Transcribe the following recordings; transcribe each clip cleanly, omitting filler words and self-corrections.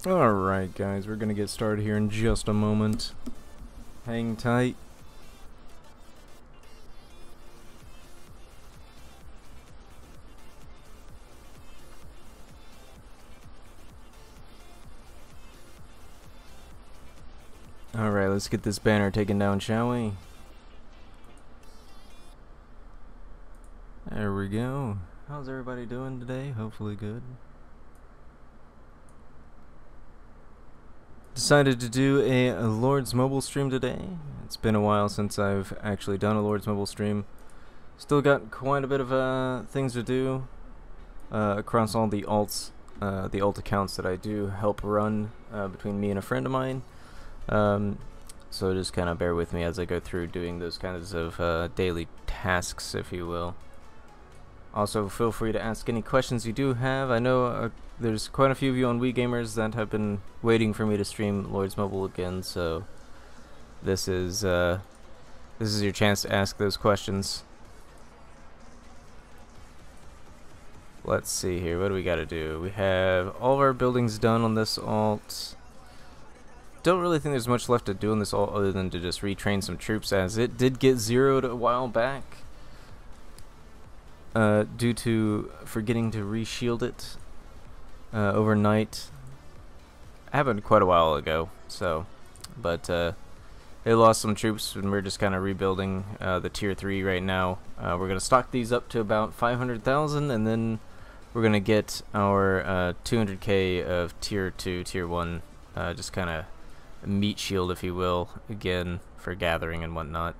Alright guys, we're gonna get started here in just a moment. Hang tight. Alright, let's get this banner taken down, shall we? There we go. How's everybody doing today? Hopefully good. Decided to do a Lord's Mobile stream today. It's been a while since I've actually done a Lord's Mobile stream. Still got quite a bit of things to do across all the alt accounts that I do help run between me and a friend of mine. So just kind of bear with me as I go through doing those kinds of daily tasks, if you will. Also, feel free to ask any questions you do have. I know there's quite a few of you on WeGamers that have been waiting for me to stream Lord's Mobile again, so this is your chance to ask those questions. Let's see here, what do we got to do? We have all of our buildings done on this alt. Don't really think there's much left to do on this alt other than to just retrain some troops, as it did get zeroed a while back due to forgetting to reshield it overnight. Happened quite a while ago, so but they lost some troops and we're just kind of rebuilding the tier 3 right now. We're gonna stock these up to about 500,000 and then we're gonna get our 200k of tier 2, tier 1 just kind of meat shield, if you will, again for gathering and whatnot.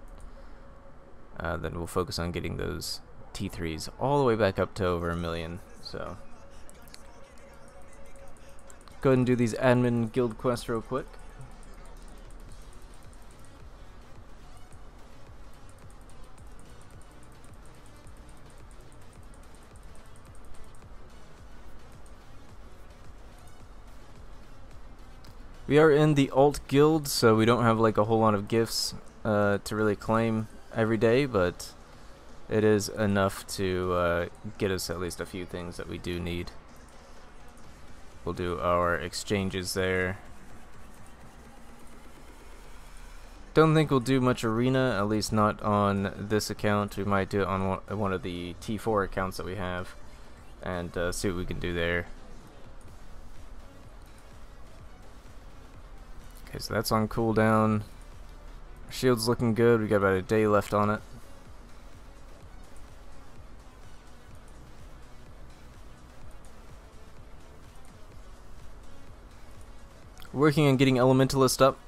Then we'll focus on getting those T3s all the way back up to over 1 million. So go ahead and do these admin guild quests real quick. We are in the alt guild, so we don't have like a whole lot of gifts to really claim every day, but it is enough to get us at least a few things that we do need. We'll do our exchanges there. Don't think we'll do much arena, at least not on this account. We might do it on one of the T4 accounts that we have and see what we can do there. Okay, so that's on cooldown. Shield's looking good. We got about a day left on it. Working on getting Elementalist up,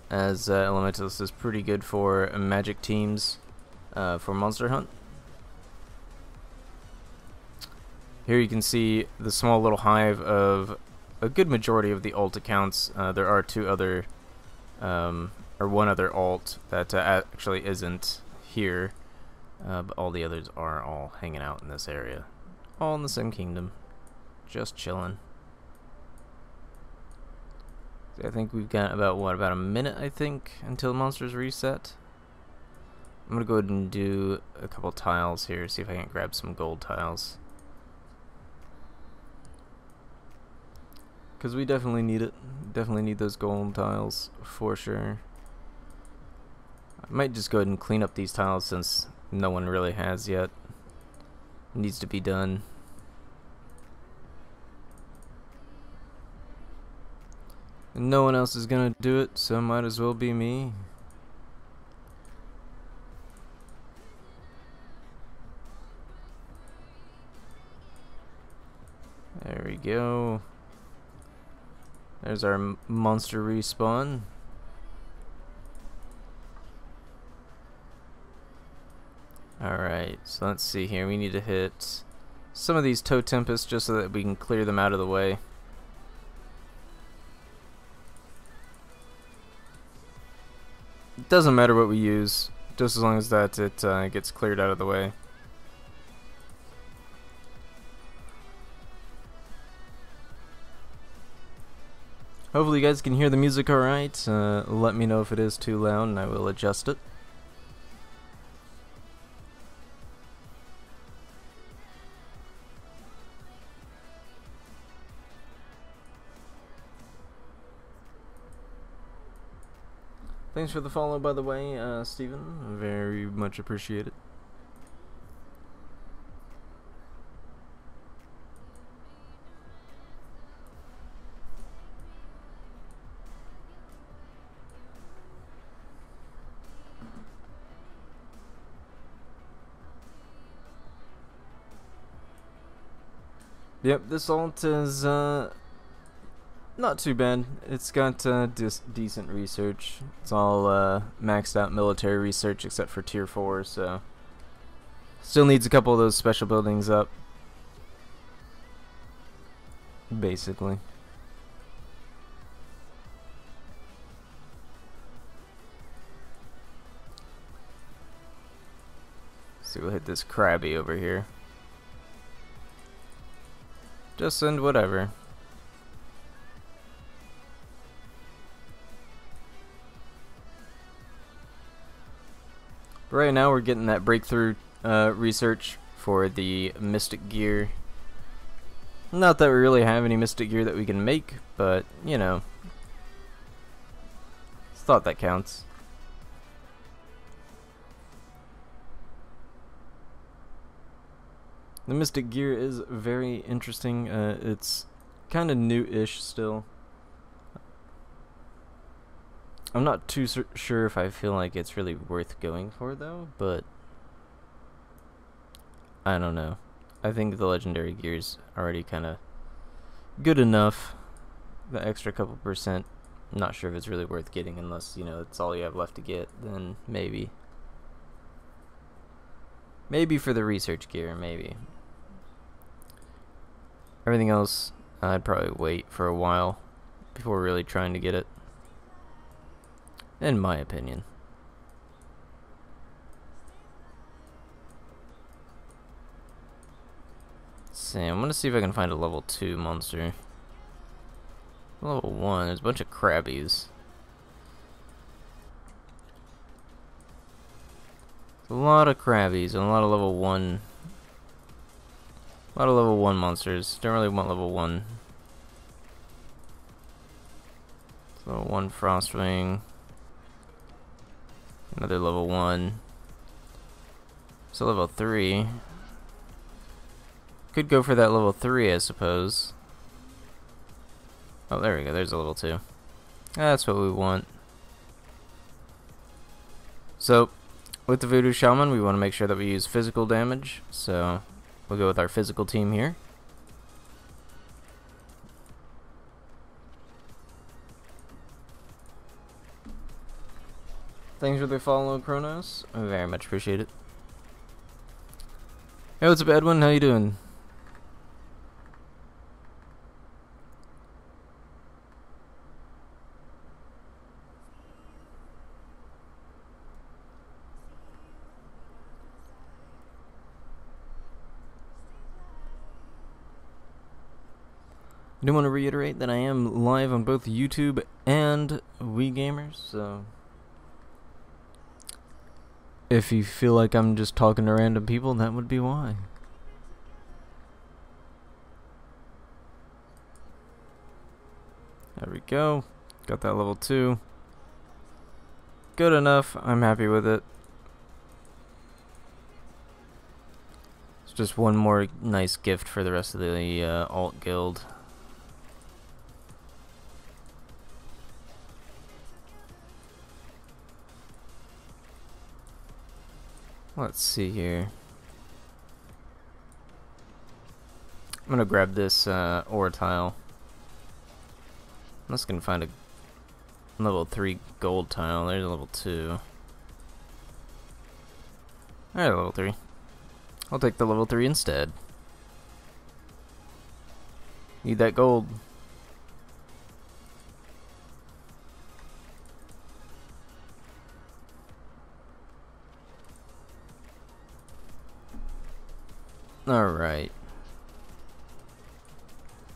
as Elementalist is pretty good for magic teams for Monster Hunt. Here you can see the small little hive of a good majority of the alt accounts. There are two other, or one other alt that actually isn't here, but all the others are all hanging out in this area. All in the same kingdom, just chilling. I think we've got about a minute, I think, until monsters reset. I'm gonna go ahead and do a couple tiles here, see if I can grab some gold tiles, because we definitely need it. Definitely need those gold tiles for sure. I might just go ahead and clean up these tiles since no one really has yet. It needs to be done. And no one else is gonna do it, so might as well be me. There we go. There's our monster respawn. Alright, so let's see here. We need to hit some of these toe tempests just so that we can clear them out of the way. It doesn't matter what we use, just as long as that it gets cleared out of the way. Hopefully you guys can hear the music alright. Let me know if it is too loud and I will adjust it. Thanks for the follow, by the way, Steven. Very much appreciate it. Yep, this alt is not too bad. It's got decent research. It's all maxed out military research except for tier 4, so still needs a couple of those special buildings up, basically. So we'll hit this Krabby over here. Just send whatever. But right now we're getting that breakthrough research for the Mystic Gear. Not that we really have any Mystic Gear that we can make, but, you know, it's thought that counts. The Mystic Gear is very interesting. It's kind of new-ish still. I'm not too sure if I feel like it's really worth going for, though, but I don't know. I think the legendary gear's already kind of good enough. The extra couple percent, I'm not sure if it's really worth getting unless, you know, it's all you have left to get, then maybe. Maybe for the research gear, maybe. Everything else, I'd probably wait for a while before really trying to get it. In my opinion. Let's see, I'm gonna see if I can find a level 2 monster. Level 1, there's a bunch of Krabbies. A lot of Krabbies and a lot of level 1. A lot of level 1 monsters. Don't really want level 1. Level 1 Frostwing. Another level 1. So level 3. Could go for that level 3, I suppose. Oh, there we go. There's a level 2. That's what we want. So, with the Voodoo Shaman, we want to make sure that we use physical damage. So, we'll go with our physical team here. Thanks for the follow, Kronos. I very much appreciate it. Hey, what's up, Edwin? How you doing? I do want to reiterate that I am live on both YouTube and WeGamers, so if you feel like I'm just talking to random people, that would be why. There we go. Got that level 2. Good enough. I'm happy with it. It's just one more nice gift for the rest of the alt guild. Let's see here. I'm gonna grab this ore tile. I'm just gonna find a level 3 gold tile. There's a level 2. Alright, level 3. I'll take the level 3 instead. Need that gold. Alright.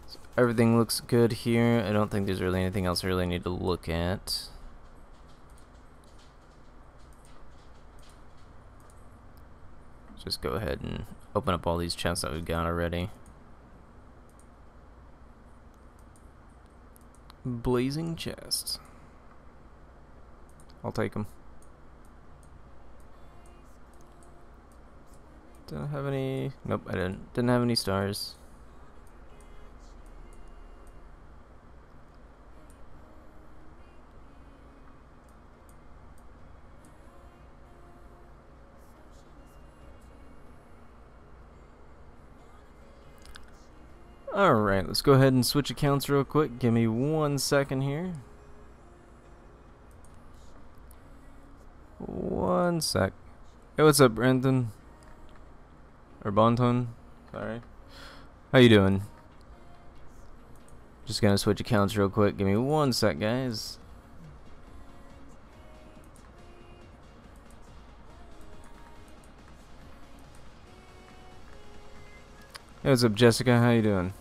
So everything looks good here. I don't think there's really anything else I really need to look at. Just go ahead and open up all these chests that we've got already. Blazing chests. I'll take them. Did I have any? Nope, I didn't. Didn't have any stars. Alright, let's go ahead and switch accounts real quick. Give me 1 second here. 1 sec. Hey, what's up, Brandon? Or Bonton? Sorry. How you doing? Just gonna switch accounts real quick. Give me 1 sec, guys. Hey, what's up, Jessica? How you doing?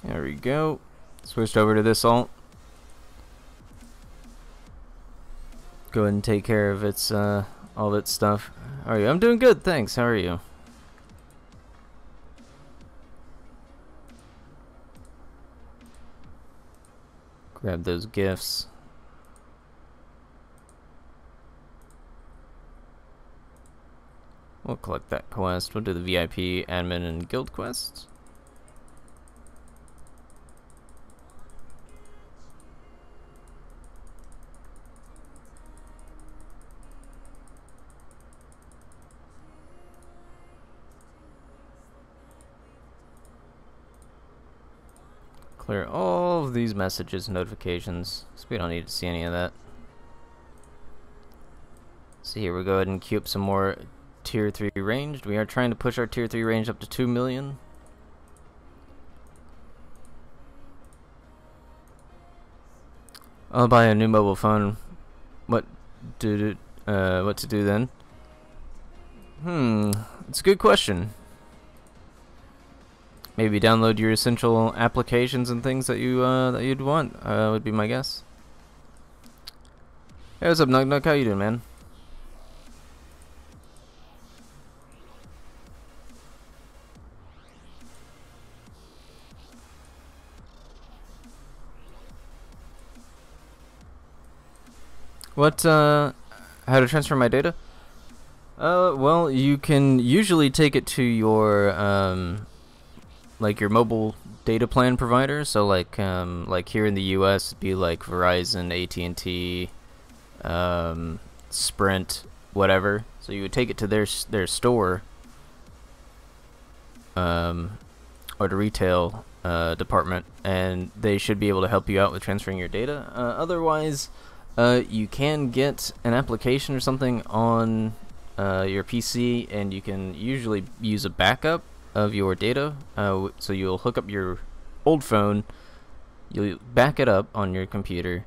There we go. Switched over to this alt. Go ahead and take care of its all of its stuff. How are you? I'm doing good, thanks. How are you? Grab those gifts. We'll collect that quest. We'll do the VIP, admin, and guild quests. Clear all of these messages and notifications, so we don't need to see any of that. So here we go ahead and queue up some more tier 3 ranged. We are trying to push our tier 3 range up to 2 million. I'll buy a new mobile phone. What to do then? It's a good question. Maybe download your essential applications and things that you'd want. Would be my guess. Hey, what's up, Nug Nug? How you doing, man? What? How to transfer my data? Well, you can usually take it to your like your mobile data plan provider. So like here in the US, it'd be like Verizon, AT&T, Sprint, whatever. So you would take it to their store, or the retail department, and they should be able to help you out with transferring your data. Otherwise, you can get an application or something on your PC, and you can usually use a backup of your data. So you'll hook up your old phone, you'll back it up on your computer,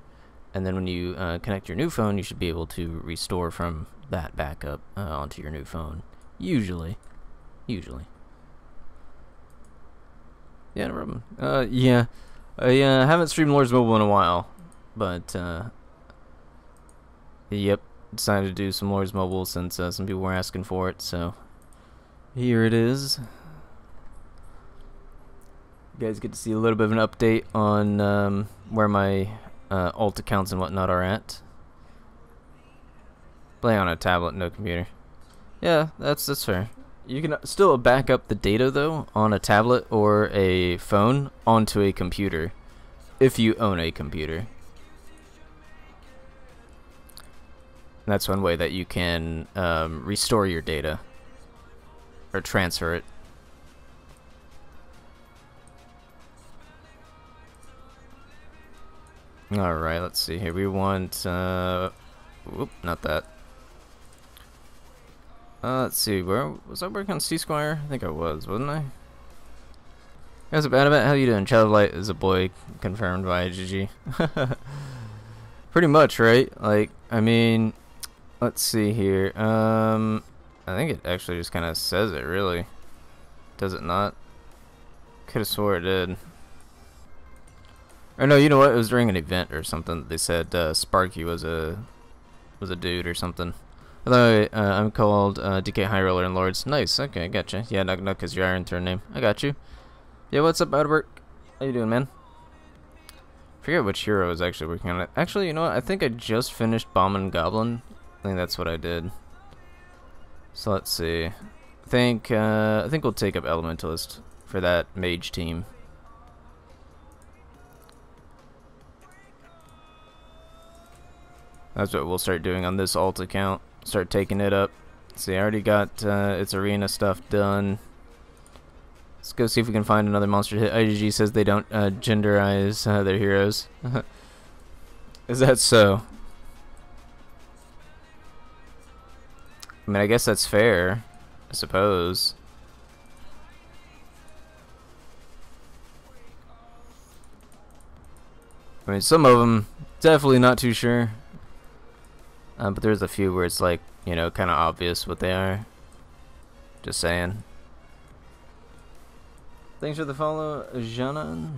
and then when you connect your new phone, you should be able to restore from that backup onto your new phone. Usually. Yeah, no problem. Yeah, I haven't streamed Lords Mobile in a while, but yep, decided to do some Lords Mobile since some people were asking for it, so here it is. You guys get to see a little bit of an update on where my alt accounts and whatnot are at. Playing on a tablet, no computer. Yeah, that's fair. You can still back up the data though on a tablet or a phone onto a computer if you own a computer. That's one way that you can restore your data or transfer it. Alright, let's see here. We want whoop, not that. Let's see, where was I working on C-Squire? I think I was, wasn't I? How's it bad about? How you doing? Child of Light is a boy, confirmed by GG. Pretty much, right? Like, I mean, let's see here. I think it actually just kind of says it, really. Does it not? Could have swore it did. Or no, you know what? It was during an event or something. They said Sparky was a dude or something. Hello, I'm called DK High Roller and Lords. Nice. Okay, gotcha. Yeah, no, because your Iron Turn name. I got you. Yeah, what's up, Adbert? How you doing, man? Forget which hero I was actually working on it. Actually, you know what? I think I just finished Bomb and Goblin. I think that's what I did. So let's see. I think we'll take up Elementalist for that mage team. That's what we'll start doing on this alt account. Start taking it up. See, I already got its arena stuff done. Let's go see if we can find another monster hit. IGG says they don't genderize their heroes. Is that so? I mean, I guess that's fair, I suppose. I mean, some of them, definitely not too sure. But there's a few where it's like, you know, kind of obvious what they are. Just saying. Thanks for the follow, Jana.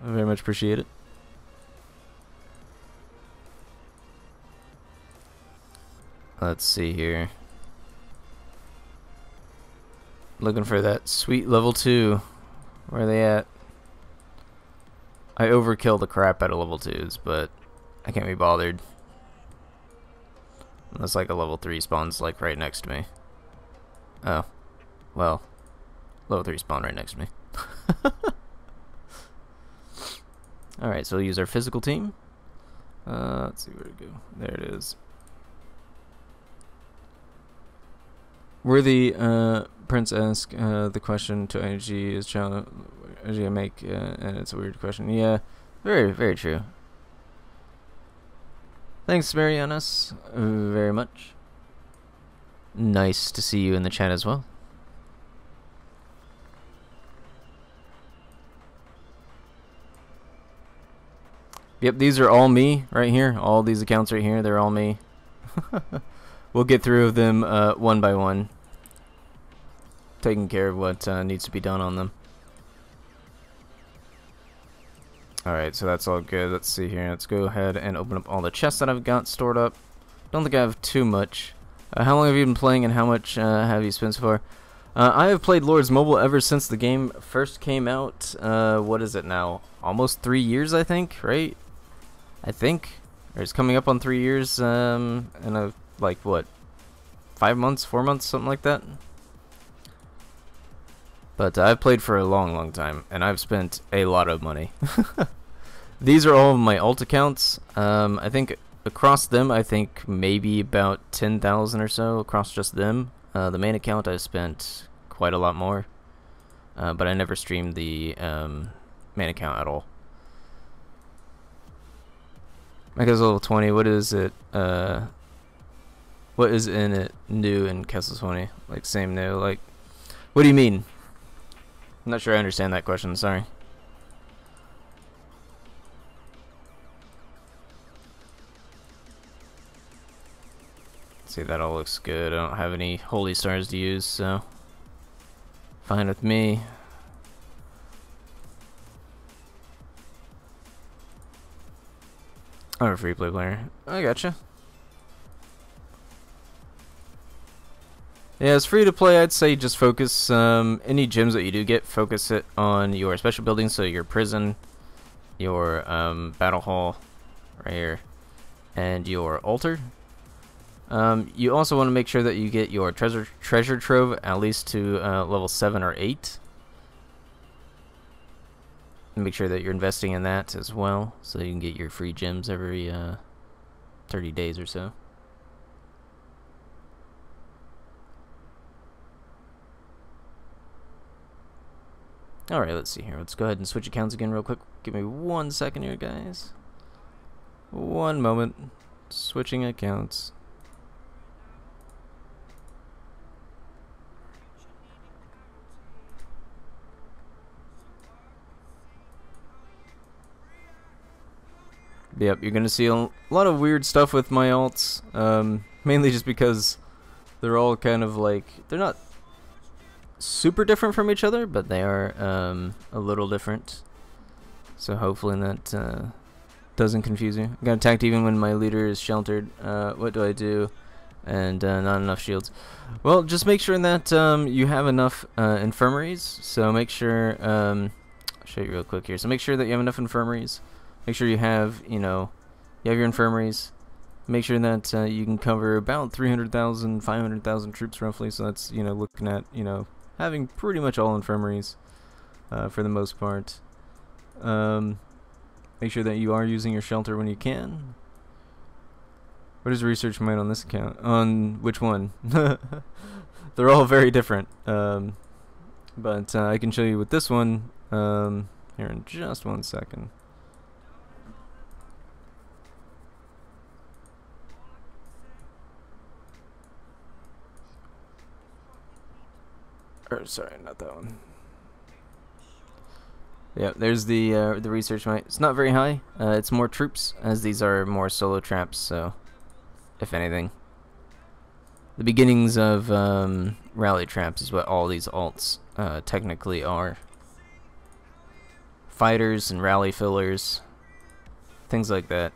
I very much appreciate it. Let's see here. Looking for that sweet level 2. Where are they at? I overkill the crap out of level 2s, but I can't be bothered. Unless like a level 3 spawns like right next to me. Oh. Well. Level 3 spawn right next to me. Alright, so we'll use our physical team. Let's see where to go. There it is. Worthy Prince asked the question to IG is challenge IG make and it's a weird question. Yeah, very, very true. Thanks, Marianas, very much. Nice to see you in the chat as well. Yep, these are all me right here. All these accounts right here, they're all me. We'll get through them one by one. Taking care of what needs to be done on them. Alright, so that's all good. Let's see here. Let's go ahead and open up all the chests that I've got stored up. Don't think I have too much. How long have you been playing and how much have you spent so far? I have played Lords Mobile ever since the game first came out. What is it now? Almost 3 years, I think, right? I think. Or it's coming up on 3 years in a, like, what? 5 months, 4 months, something like that? But I've played for a long, long time, and I've spent a lot of money. These are all of my alt accounts. I think across them, I think maybe about 10,000 or so across just them. The main account, I spent quite a lot more. But I never streamed the main account at all. Mecha's level 20, what is it? What is in it new in Castle 20? Like, same new, like... What do you mean? I'm not sure I understand that question, sorry. See, that all looks good. I don't have any holy stars to use, so... Fine with me. I'm a free play player. I gotcha. Yeah, it's free to play. I'd say just focus any gems that you do get, focus it on your special buildings, so your prison, your battle hall right here, and your altar. You also want to make sure that you get your treasure trove at least to level 7 or 8. And make sure that you're investing in that as well, so you can get your free gems every 30 days or so. Alright, let's see here. Let's go ahead and switch accounts again real quick. Give me 1 second here, guys. 1 moment. Switching accounts. Yep, you're gonna see a lot of weird stuff with my alts. Mainly just because they're all kind of like, they're not super different from each other, but they are a little different. So hopefully that doesn't confuse you. I got attacked even when my leader is sheltered. What do I do? And not enough shields. Well, just make sure that you have enough infirmaries. So make sure, I'll show you real quick here. So make sure that you have enough infirmaries. Make sure you have, you have your infirmaries. Make sure that you can cover about 300,000, 500,000 troops roughly. So that's, looking at, having pretty much all infirmaries for the most part. Make sure that you are using your shelter when you can. What is research mine on this account? On which one? They're all very different. But I can show you with this one here in just 1 second. Or sorry, not that one. Yeah, there's the research might. It's not very high. It's more troops, as these are more solo traps. So, if anything, the beginnings of rally traps is what all these alts technically are. Fighters and rally fillers, things like that.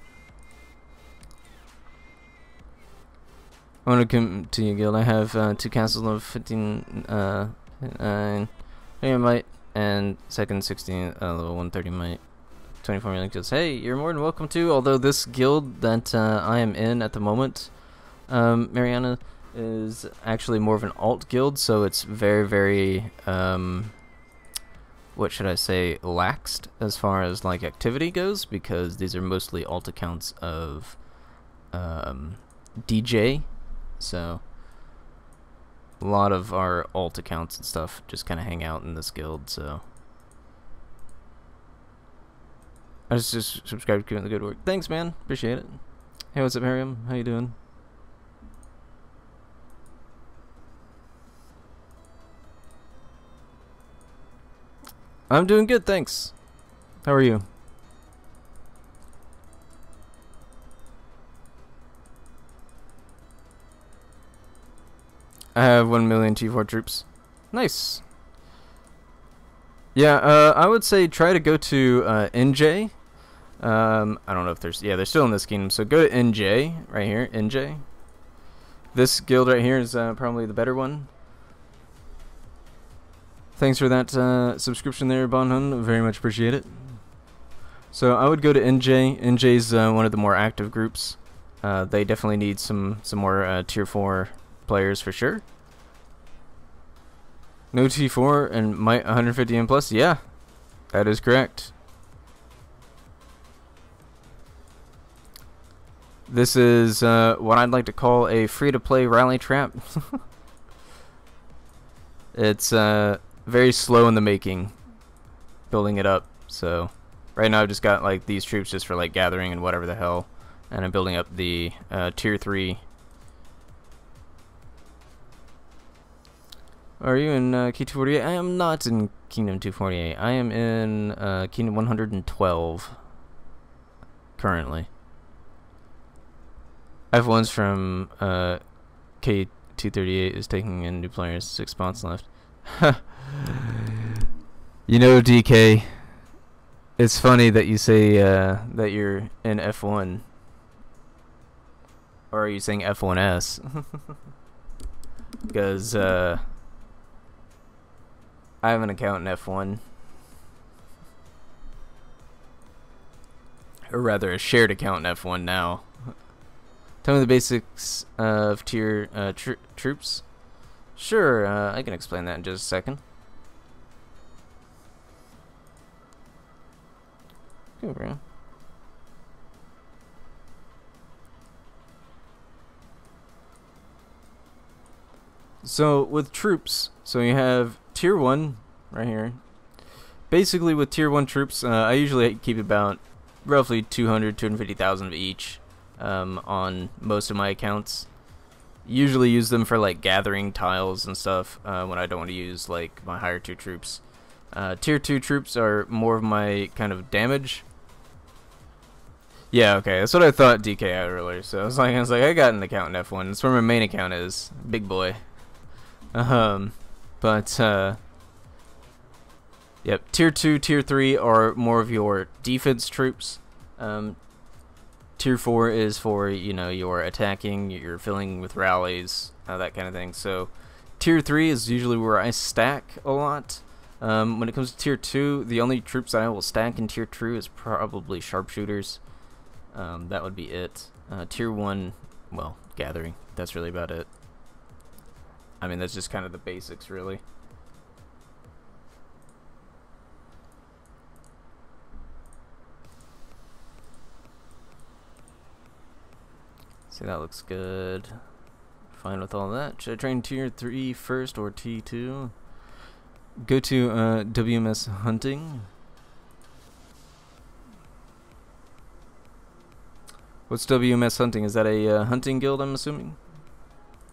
I want to come to you, guild. I have 2 castles of 15 might and second 16 level 130 might, 24 million kills. Hey, you're more than welcome to. Although this guild that I am in at the moment, Mariana, is actually more of an alt guild, so it's very, very what should I say, laxed as far as like activity goes, because these are mostly alt accounts of DJ. So a lot of our alt accounts and stuff just kind of hang out in this guild. So I just subscribe to keep the good work. Thanks, man. Appreciate it. Hey, what's up, Miriam? How you doing? I'm doing good, thanks. How are you? I have 1 million T4 troops. Nice. Yeah, I would say try to go to NJ. I don't know if there's... Yeah, they're still in this kingdom. So go to NJ, right here, NJ. This guild right here is probably the better one. Thanks for that subscription there, Bonhun. Very much appreciate it. So I would go to NJ. NJ's one of the more active groups. They definitely need some more tier 4 players for sure. No T4 and might 150 M plus? Yeah, that is correct. This is what I'd like to call a free-to-play rally trap. It's very slow in the making, building it up. So right now I've just got like these troops just for like gathering and whatever the hell, and I'm building up the tier 3. Are you in Key 248? I am not in Kingdom 248. I am in Kingdom 112 currently. F1's from K238 is taking in new players. 6 spots left. You know, DK, it's funny that you say that you're in F1. Or are you saying F1S? Because I have an account in F1. Or rather, a shared account in F1 now. Tell me the basics of tier troops. Sure, I can explain that in just a second. Cool, bro. So with troops, so you have tier 1 right here. Basically with tier 1 troops, I usually keep about roughly 250,000 of each on most of my accounts. Usually use them for like gathering tiles and stuff when I don't want to use like my higher tier troops. Tier 2 troops are more of my kind of damage. Yeah, okay, that's what I thought DK out earlier. So I was like, I got an account in F1. That's where my main account is, big boy. Um, but yep, tier 2, tier 3 are more of your defense troops. Tier 4 is for, you know, your attacking, you're filling with rallies, that kind of thing. So tier 3 is usually where I stack a lot. When it comes to tier 2, the only troops that I will stack in tier 2 is probably sharpshooters. That would be it. Tier 1, well, gathering. That's really about it. I mean, that's just kind of the basics, really. See, that looks good. Fine with all that. Should I train tier 3 first or T2? Go to WMS hunting. What's WMS hunting? Is that a hunting guild, I'm assuming?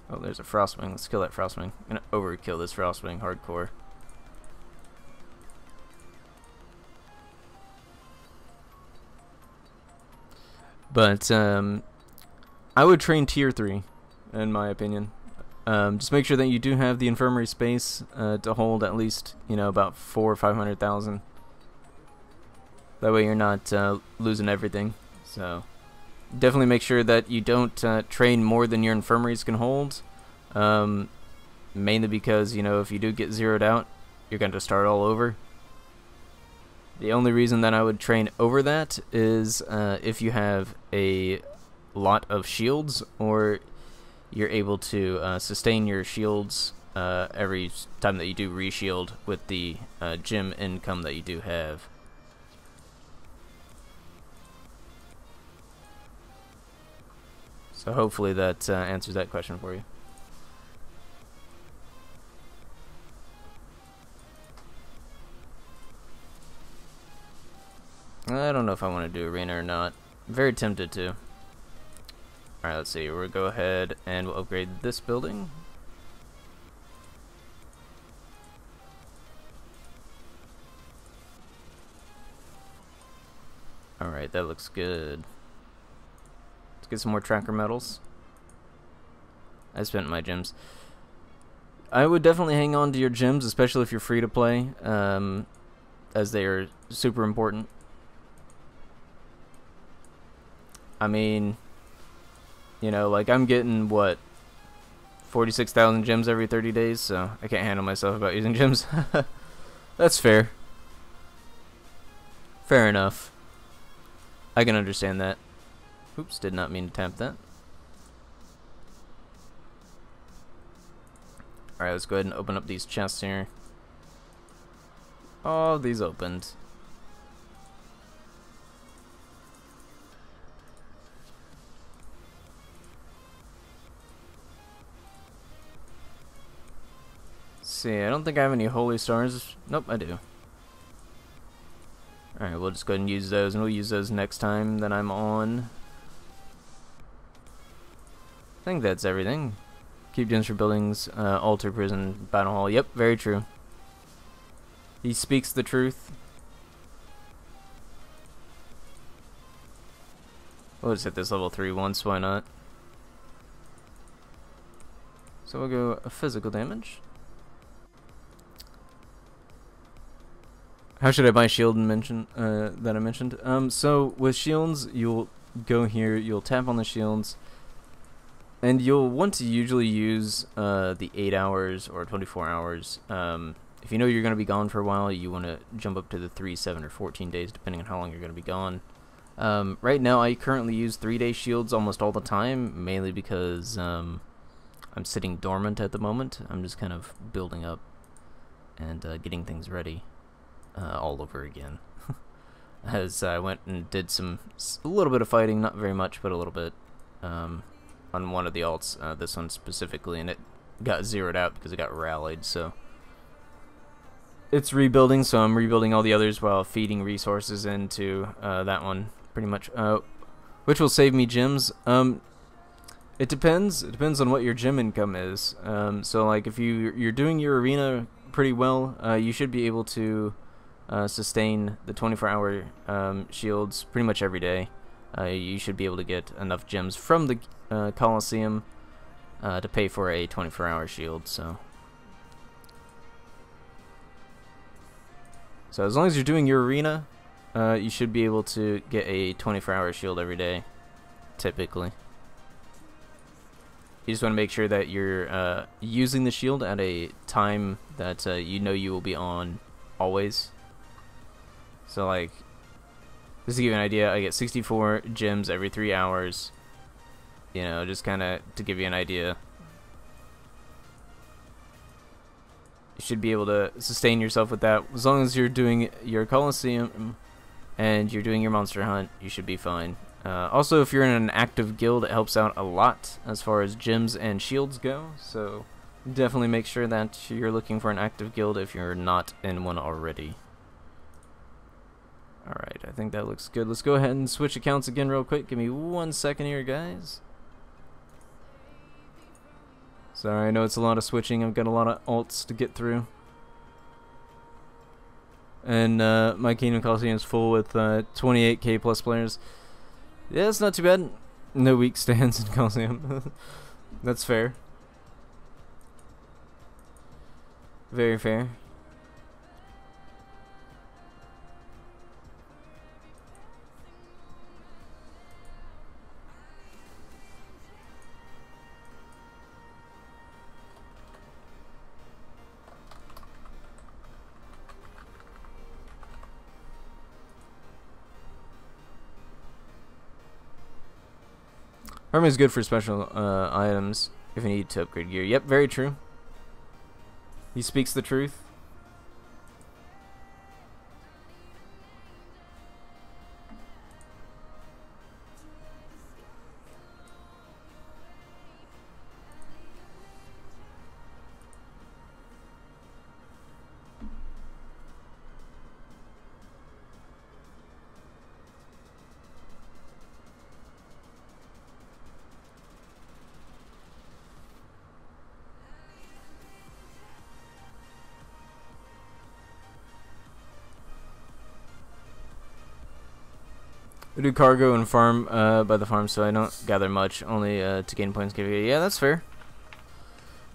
Oh, there's a frostwing. Let's kill that frostwing. I'm gonna overkill this frostwing hardcore. But I would train tier 3, in my opinion. Just make sure that you do have the infirmary space to hold at least, you know, about 400,000 or 500,000. That way you're not losing everything. So definitely make sure that you don't train more than your infirmaries can hold. Mainly because, you know, if you do get zeroed out, you're going to start all over. The only reason that I would train over that is if you have a lot of shields, or you're able to sustain your shields every time that you do reshield with the gem income that you do have. So hopefully that answers that question for you. I don't know if I want to do arena or not. I'm very tempted to. Alright, let's see. We'll go ahead and we'll upgrade this building. Alright, that looks good. Let's get some more tracker medals. I spent my gems. I would definitely hang on to your gems, especially if you're free to play, as they are super important. I mean, you know, like I'm getting, what, 46,000 gems every 30 days, so I can't handle myself about using gems. That's fair. Fair enough. I can understand that. Oops, did not mean to tap that. Alright, let's go ahead and open up these chests here. Oh, these opened. See, I don't think I have any holy stars. Nope, I do. Alright, we'll just go ahead and use those, and we'll use those next time that I'm on. I think that's everything. Keep gems for buildings, altar, prison, battle hall. Yep, very true. He speaks the truth. We'll just hit this level 3 once, why not? So we'll go physical damage. How should I buy shield and mention that I mentioned? So with shields, you'll go here, you'll tap on the shields, and you'll want to usually use the 8 hours or 24 hours. If you know you're going to be gone for a while, you want to jump up to the 3, 7, or 14 days, depending on how long you're going to be gone. Right now, I currently use 3-day shields almost all the time, mainly because I'm sitting dormant at the moment. I'm just kind of building up and getting things ready. All over again. As I went and did a little bit of fighting, not very much, but a little bit, on one of the alts, this one specifically, and it got zeroed out because it got rallied, so it's rebuilding, so I'm rebuilding all the others while feeding resources into that one, pretty much, which will save me gems. It depends on what your gem income is. So like if you're doing your arena pretty well, you should be able to sustain the 24-hour shields pretty much every day. you should be able to get enough gems from the Coliseum to pay for a 24-hour shield. So as long as you're doing your arena, you should be able to get a 24-hour shield every day, typically. You just want to make sure that you're using the shield at a time that you know you will be on always. So like, just to give you an idea, I get 64 gems every 3 hours. You know, just kind of to give you an idea. You should be able to sustain yourself with that. As long as you're doing your Coliseum and you're doing your monster hunt, you should be fine. Also, if you're in an active guild, it helps out a lot as far as gems and shields go. So definitely make sure that you're looking for an active guild if you're not in one already. Alright, I think that looks good. Let's go ahead and switch accounts again real quick. Give me 1 second here, guys. Sorry, I know it's a lot of switching. I've got a lot of alts to get through. And my Kingdom Coliseum is full with 28k plus players. Yeah, it's not too bad. No weak stands in Coliseum. That's fair. Very fair. Armor is good for special items if you need to upgrade gear. Yep, very true. He speaks the truth. I do cargo and farm by the farm, so I don't gather much, only to gain points. Yeah, that's fair.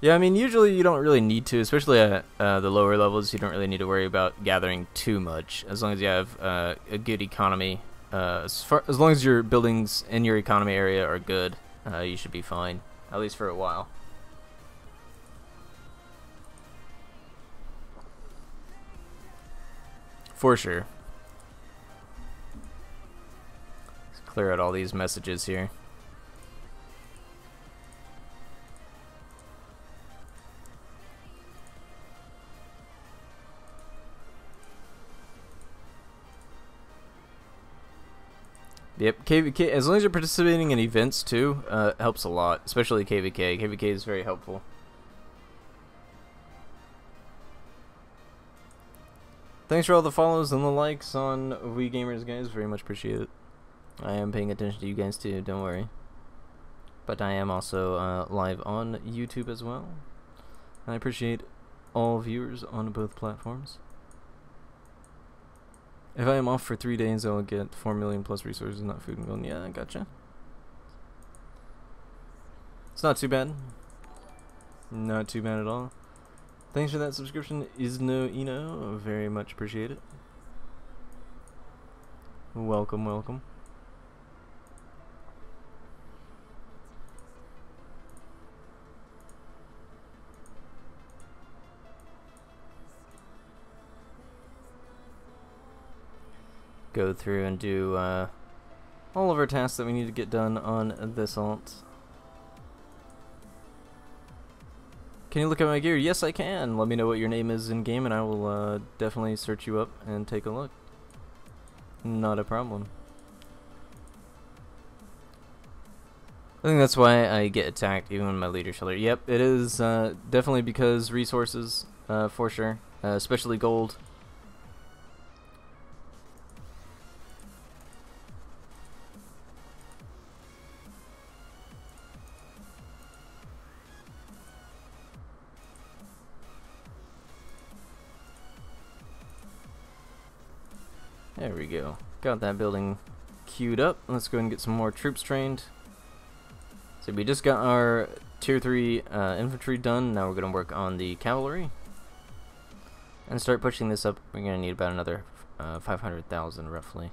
Yeah, I mean, usually you don't really need to, especially at the lower levels. You don't really need to worry about gathering too much, as long as you have a good economy. As long as your buildings in your economy area are good, you should be fine, at least for a while. For sure. Clear out all these messages here. Yep, KVK, as long as you're participating in events too, helps a lot, especially KVK. KVK is very helpful. Thanks for all the follows and the likes on WeGamers, guys. Very much appreciate it. I am paying attention to you guys too, don't worry. But I am also live on YouTube as well. I appreciate all viewers on both platforms. If I am off for 3 days, I'll get 4 million plus resources, not food and gold. Yeah, I gotcha. It's not too bad. Not too bad at all. Thanks for that subscription, Isno Ino. Very much appreciate it. Welcome, welcome. Go through and do all of our tasks that we need to get done on this alt. Can you look at my gear? Yes, I can. Let me know what your name is in game and I will definitely search you up and take a look. Not a problem. I think that's why I get attacked even when my leader shelter. Yep, it is definitely because resources, for sure, especially gold. There we go. Got that building queued up. Let's go ahead and get some more troops trained. So we just got our tier 3 infantry done. Now we're going to work on the cavalry and start pushing this up. We're going to need about another 500,000 roughly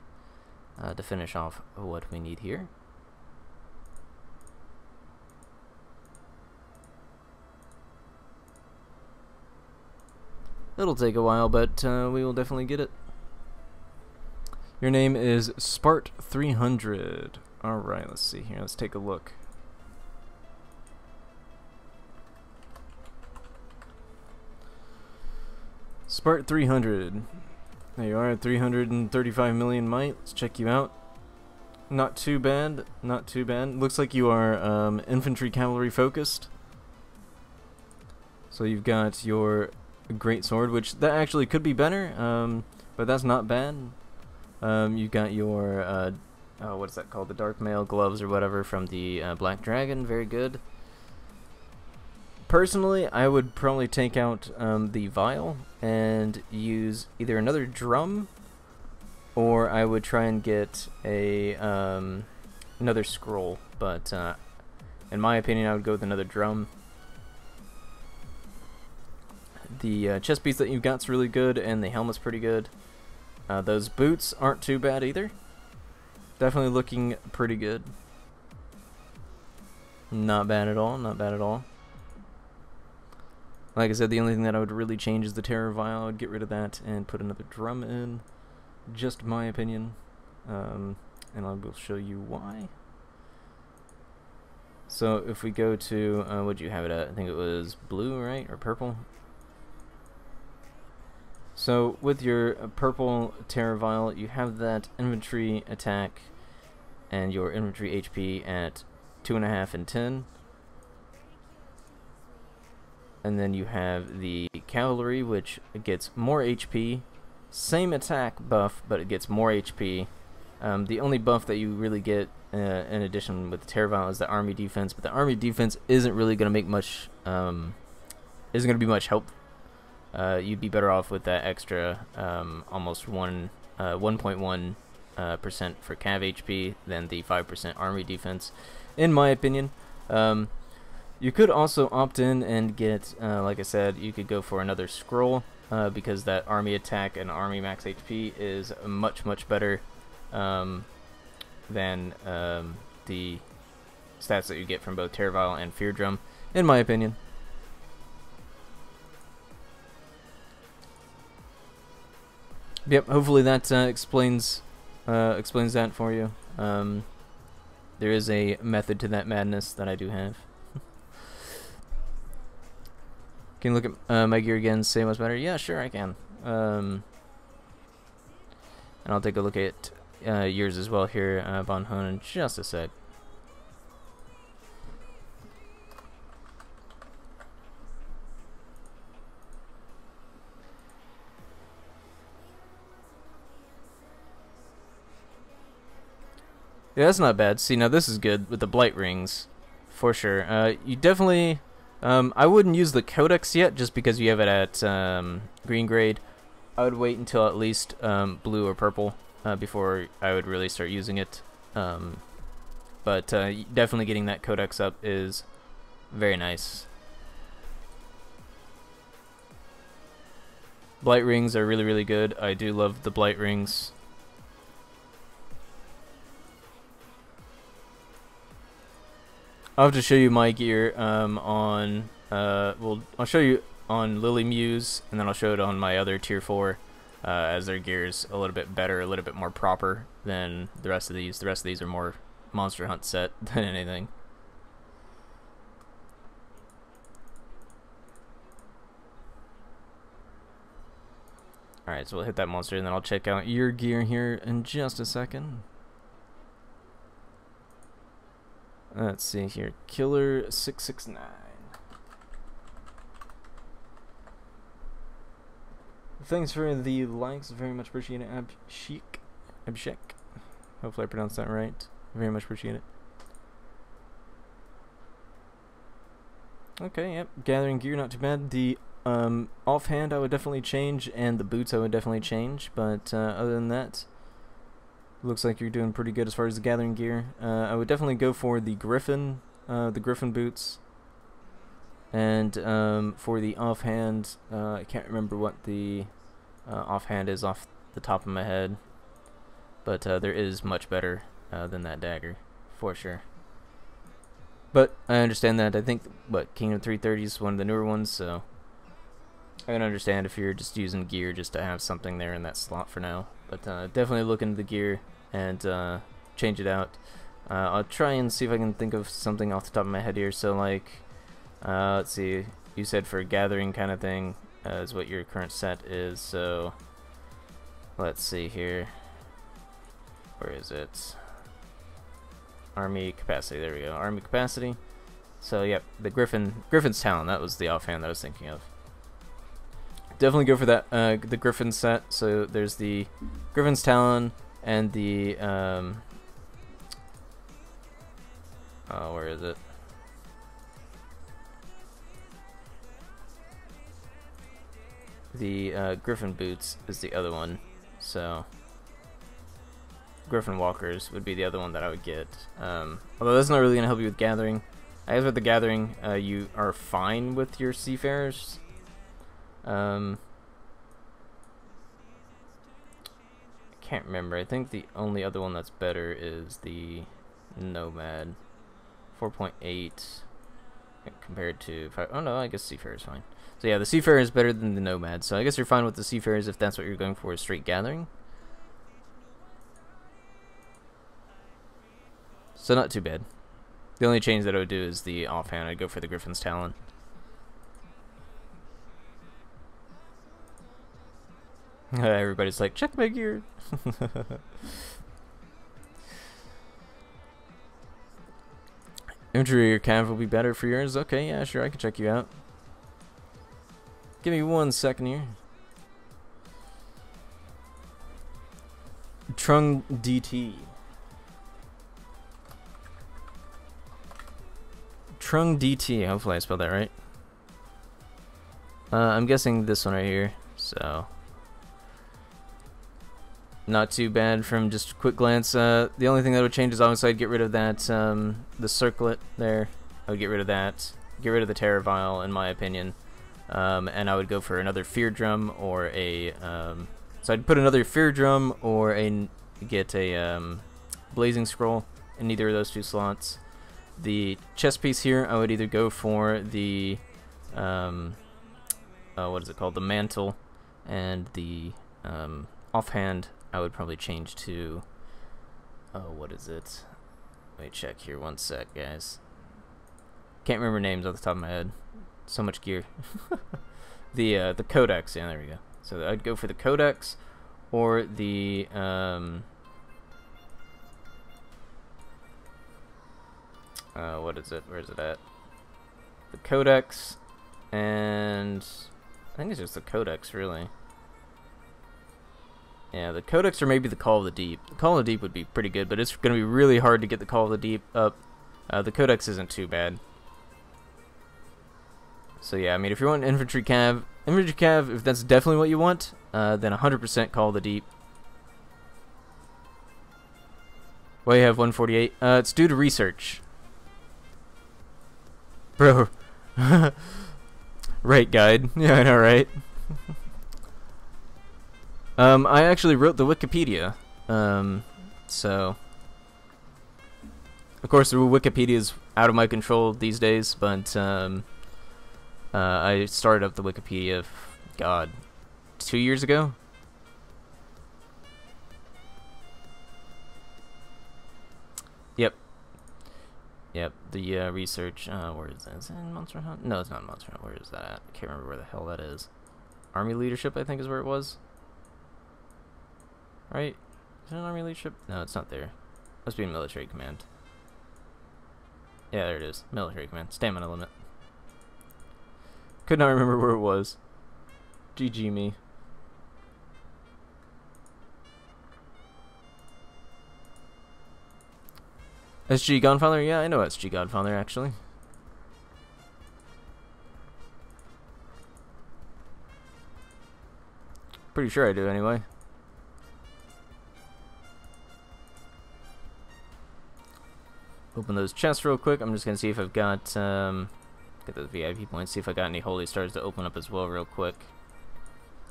to finish off what we need here. It'll take a while, but we will definitely get it. Your name is Spart 300. Alright, let's see here. Let's take a look. Spart 300. There you are, 335 million might. Let's check you out. Not too bad, not too bad. Looks like you are infantry cavalry focused. So you've got your great sword, which that actually could be better, but that's not bad. You've got your what's that called, the dark mail gloves or whatever from the Black Dragon. Very good. Personally, I would probably take out the vial and use either another drum, or I would try and get a another scroll, but in my opinion I would go with another drum. The chest piece that you've got's really good, and the helmet's pretty good. Those boots aren't too bad either. Definitely looking pretty good. Not bad at all, not bad at all. Like I said, the only thing that I would really change is the terror vial. I would get rid of that and put another drum in. Just my opinion. And I will show you why. So if we go to, what'd you have it at? I think it was blue, right? Or purple? So with your purple terror vial, you have that infantry attack and your infantry HP at 2.5 and 10. And then you have the cavalry, which gets more HP. Same attack buff, but it gets more HP. The only buff that you really get in addition with the terror vial is the army defense, but the army defense isn't really going to make much, isn't going to be much help. You'd be better off with that extra almost 1.1% for cav HP than the 5% army defense, in my opinion. You could also opt in and get, like I said, you could go for another scroll because that army attack and army max HP is much better than the stats that you get from both terror vial and fear drum, in my opinion. Yep, hopefully that explains that for you. There is a method to that madness that I do have. Can you look at my gear again, say what's better? Yeah, sure, I can. And I'll take a look at yours as well here, Von Hun, in just a sec. Yeah, that's not bad. See, now this is good with the blight rings, for sure. You definitely, I wouldn't use the codex yet, just because you have it at green grade. I would wait until at least blue or purple before I would really start using it. But definitely getting that codex up is very nice. Blight rings are really good. I do love the blight rings. I'll have to show you my gear on, well, I'll show you on Lily Muse, and then I'll show it on my other tier 4, as their gear's a little bit better, a little bit more proper than the rest of these. The rest of these are more Monster Hunt set than anything. Alright, so we'll hit that monster, and then I'll check out your gear here in just a second. Let's see here, Killer 669. Thanks for the likes, very much appreciate it. Abshek. Hopefully I pronounced that right. Very much appreciate it. Okay, yep. Gathering gear, not too bad. The offhand I would definitely change, and the boots I would definitely change. But other than that, Looks like you're doing pretty good as far as the gathering gear. I would definitely go for the Griffin boots. And for the offhand, I can't remember what the offhand is off the top of my head, but there is much better than that dagger, for sure. But I understand that. I think Kingdom 330 is one of the newer ones, so I can understand if you're just using gear just to have something there in that slot for now. But definitely look into the gear and change it out. I'll try and see if I can think of something off the top of my head here. So like, let's see, you said for a gathering kind of thing is what your current set is. So let's see here. Where is it? Army capacity. There we go. Army capacity. So yep, the Griffin's Talon. That was the offhand that I was thinking of. Definitely go for that. The Griffin set. So there's the Griffin's Talon and the where is it? The Griffin boots is the other one. So Griffin Walkers would be the other one that I would get. Although that's not really going to help you with gathering. I guess with the gathering, you are fine with your Seafarers. Can't remember. I think the only other one that's better is the Nomad. 4.8 compared to 5. Oh no, I guess Seafarer is fine. So yeah, the Seafarer is better than the Nomad. So I guess you're fine with the Seafarers if that's what you're going for, is straight gathering. So not too bad. The only change that I would do is the offhand. I'd go for the Griffin's Talon. Everybody's like, check my gear. Infantry or cav will be better for yours. Okay, yeah, sure, I can check you out. Give me 1 second here. Trung DT. Trung DT. Hopefully I spelled that right. I'm guessing this one right here. So not too bad from just a quick glance. The only thing that would change is obviously I'd get rid of that, the circlet there. I would get rid of that. Get rid of the Terror Vial, in my opinion. And I would go for another Fear Drum or a... so I'd put another Fear Drum or get a Blazing Scroll in either of those 2 slots. The chest piece here, I would either go for the... what is it called? The Mantle. And the offhand, I would probably change to, what is it? Let me check here 1 sec, guys. Can't remember names off the top of my head. So much gear. The Codex, yeah, there we go. So I'd go for the Codex or the what is it? Where is it at? The Codex, and I think it's just the Codex, really. Yeah, the Codex or maybe the Call of the Deep. The Call of the Deep would be pretty good, but it's going to be really hard to get the Call of the Deep up. The Codex isn't too bad. So yeah, I mean, if you want infantry cav, if that's definitely what you want, then 100% Call of the Deep. Why you have 148? It's due to research. Bro. Right, guide. Yeah, I know, right? I actually wrote the Wikipedia, so of course the Wikipedia is out of my control these days, but I started up the Wikipedia, God, 2 years ago? Yep, the research, where is that? Is it in Monster Hunt? No, it's not in Monster Hunt. Where is that at? I can't remember where the hell that is. Army Leadership, I think, is where it was. Right? Is it an Army Leadership? No, it's not there. Must be in Military Command. Yeah, there it is. Military Command. Stamina limit. Could not remember where it was. GG me. SG Godfather? Yeah, I know SG Godfather, actually. Pretty sure I do, anyway. Open those chests real quick. I'm just gonna see if I've got get those VIP points. See if I got any holy stars to open up as well, real quick.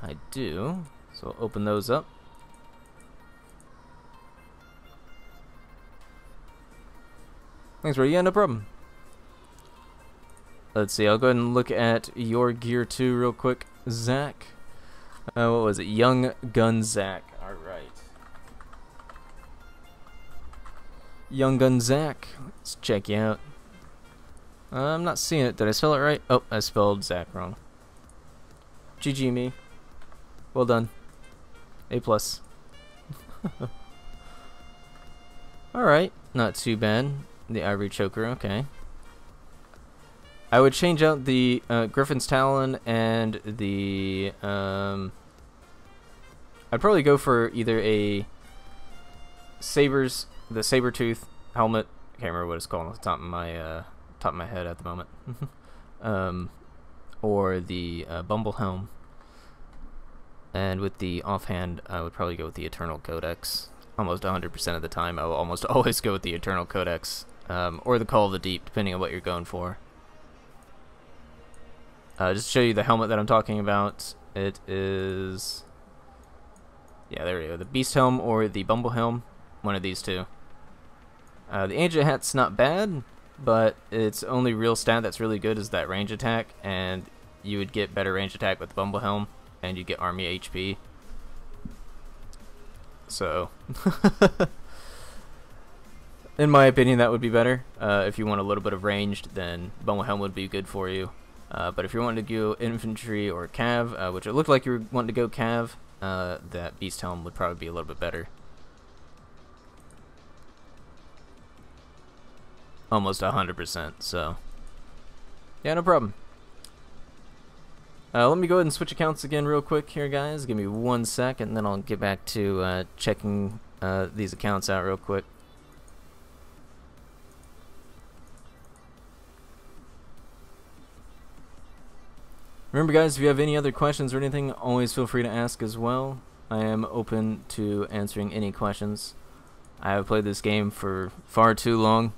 I do. So I'll open those up. Thanks, bro. Yeah, no problem. Let's see. I'll go ahead and look at your gear too, real quick, Zach. What was it? Young Gun Zach. All right. Young Gun Zach. Let's check you out. I'm not seeing it. Did I spell it right? Oh, I spelled Zach wrong. GG me. Well done. A+. Alright. Not too bad. The Ivory Choker. Okay. I would change out the Griffin's Talon and the... I'd probably go for either the Sabertooth helmet. I can't remember what it's called off the top of my head at the moment. Or the Bumble Helm. And with the offhand, I would probably go with the Eternal Codex. Almost 100% of the time, I will almost always go with the Eternal Codex. Or the Call of the Deep, depending on what you're going for. Just to show you the helmet that I'm talking about, it is... Yeah, there we go. The Beast Helm or the Bumble Helm. One of these two. The Ancient Hat's not bad, but its only real stat that's really good is that range attack, and you would get better range attack with the Bumble Helm, and you get army HP. So, in my opinion, that would be better. If you want a little bit of ranged, then Bumble Helm would be good for you. But if you're wanting to go infantry or cav, which it looked like you were wanting to go cav, that Beast Helm would probably be a little bit better. Almost 100%, so yeah, no problem. Let me go ahead and switch accounts again real quick here, guys. Give me 1 sec, and then I'll get back to checking these accounts out real quick. Remember, guys, if you have any other questions or anything, always feel free to ask as well. I am open to answering any questions. I have played this game for far too long.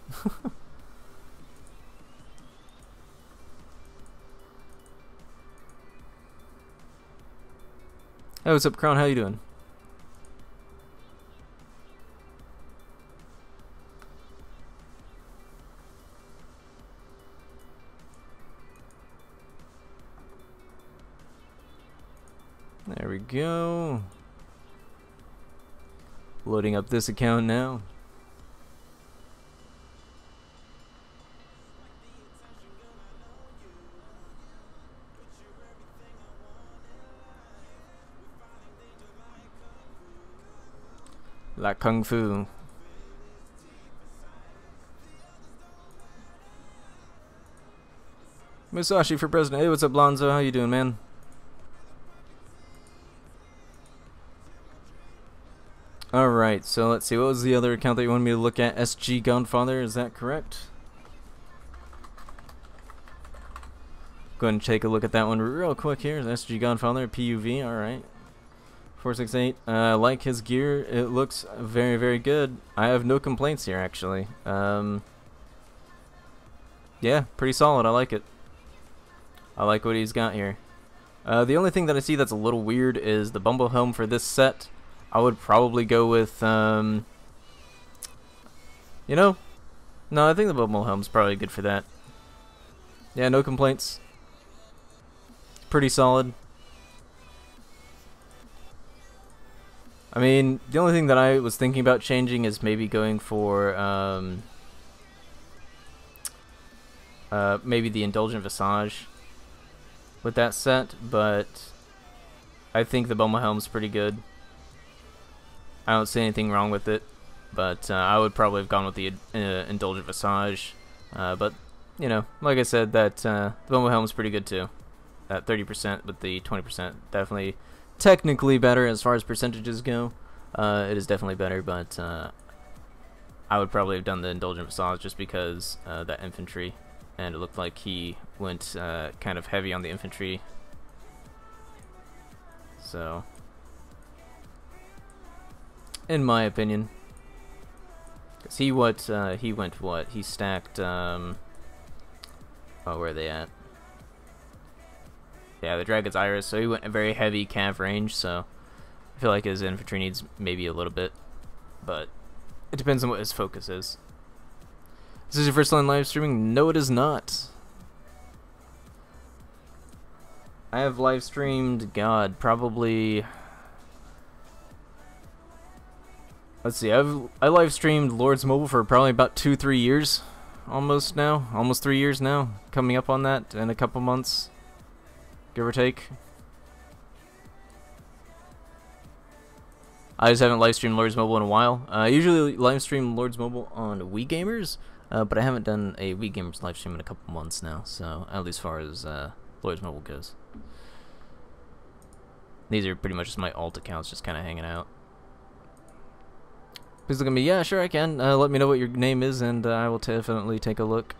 Hey, what's up, Crown? How you doing? There we go. Loading up this account now. Like Kung Fu. Musashi for president. Hey, what's up, Lonzo? How you doing, man? Alright, so let's see. What was the other account that you wanted me to look at? SG Gunfather, is that correct? Go ahead and take a look at that one real quick here. SG Gunfather, PUV, alright. 468. I like his gear. It looks very, very good. I have no complaints here, actually. Yeah, pretty solid. I like it. I like what he's got here. The only thing that I see that's a little weird is the Bumble Helm for this set. I would probably go with, you know, no, I think the Bumble Helm's probably good for that. Yeah, no complaints. Pretty solid. I mean, the only thing that I was thinking about changing is maybe going for, maybe the Indulgent Visage with that set, but I think the Bumble Helm's pretty good. I don't see anything wrong with it, but I would probably have gone with the Indulgent Visage. But, you know, like I said, that the Bumble Helm's pretty good too. That 30% with the 20%, definitely technically better as far as percentages go. It is definitely better, but I would probably have done the Indulgent Visage just because that infantry, and it looked like he went kind of heavy on the infantry. So, in my opinion, 'Cause he went what? He stacked, oh, where are they at? Yeah, the Dragon's Iris, so he went a very heavy cav range, so I feel like his infantry needs maybe a little bit, but it depends on what his focus is. Is this your first time live streaming? No, it is not. I have live streamed, God, probably... Let's see, I live streamed Lords Mobile for probably about 2-3 years, almost 3 years now, coming up on that in a couple months, give or take. I just haven't live streamed Lords Mobile in a while. I usually live stream Lords Mobile on WeGamers, but I haven't done a WeGamers live stream in a couple months now, so at least as far as Lords Mobile goes. These are pretty much just my alt accounts, just kind of hanging out. Please look at me. Yeah, sure I can. Let me know what your name is, and I will definitely take a look.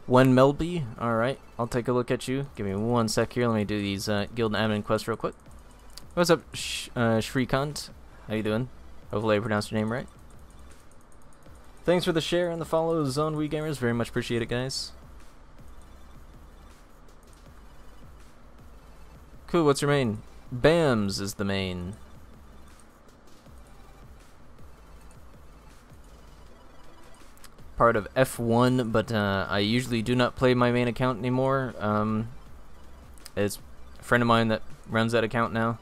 When Melby, alright, I'll take a look at you. Give me one sec here. Let me do these guild admin quests real quick. What's up, Shrikant? How you doing? Hopefully I pronounced your name right. Thanks for the share and the follows on WeGamers. Very much appreciate it, guys. Cool, what's your main? BAMS is the main. Part of F1, but I usually do not play my main account anymore. It's a friend of mine that runs that account now.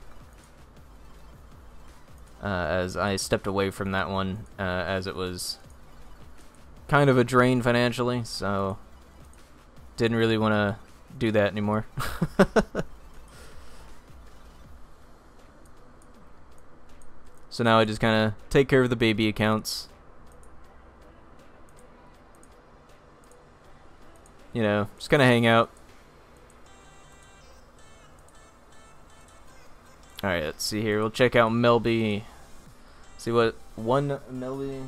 As I stepped away from that one, as it was kind of a drain financially, so didn't really want to do that anymore. So now I just kind of take care of the baby accounts. You know, just kind of hang out. Alright, let's see here. We'll check out Melby. See what one Melby.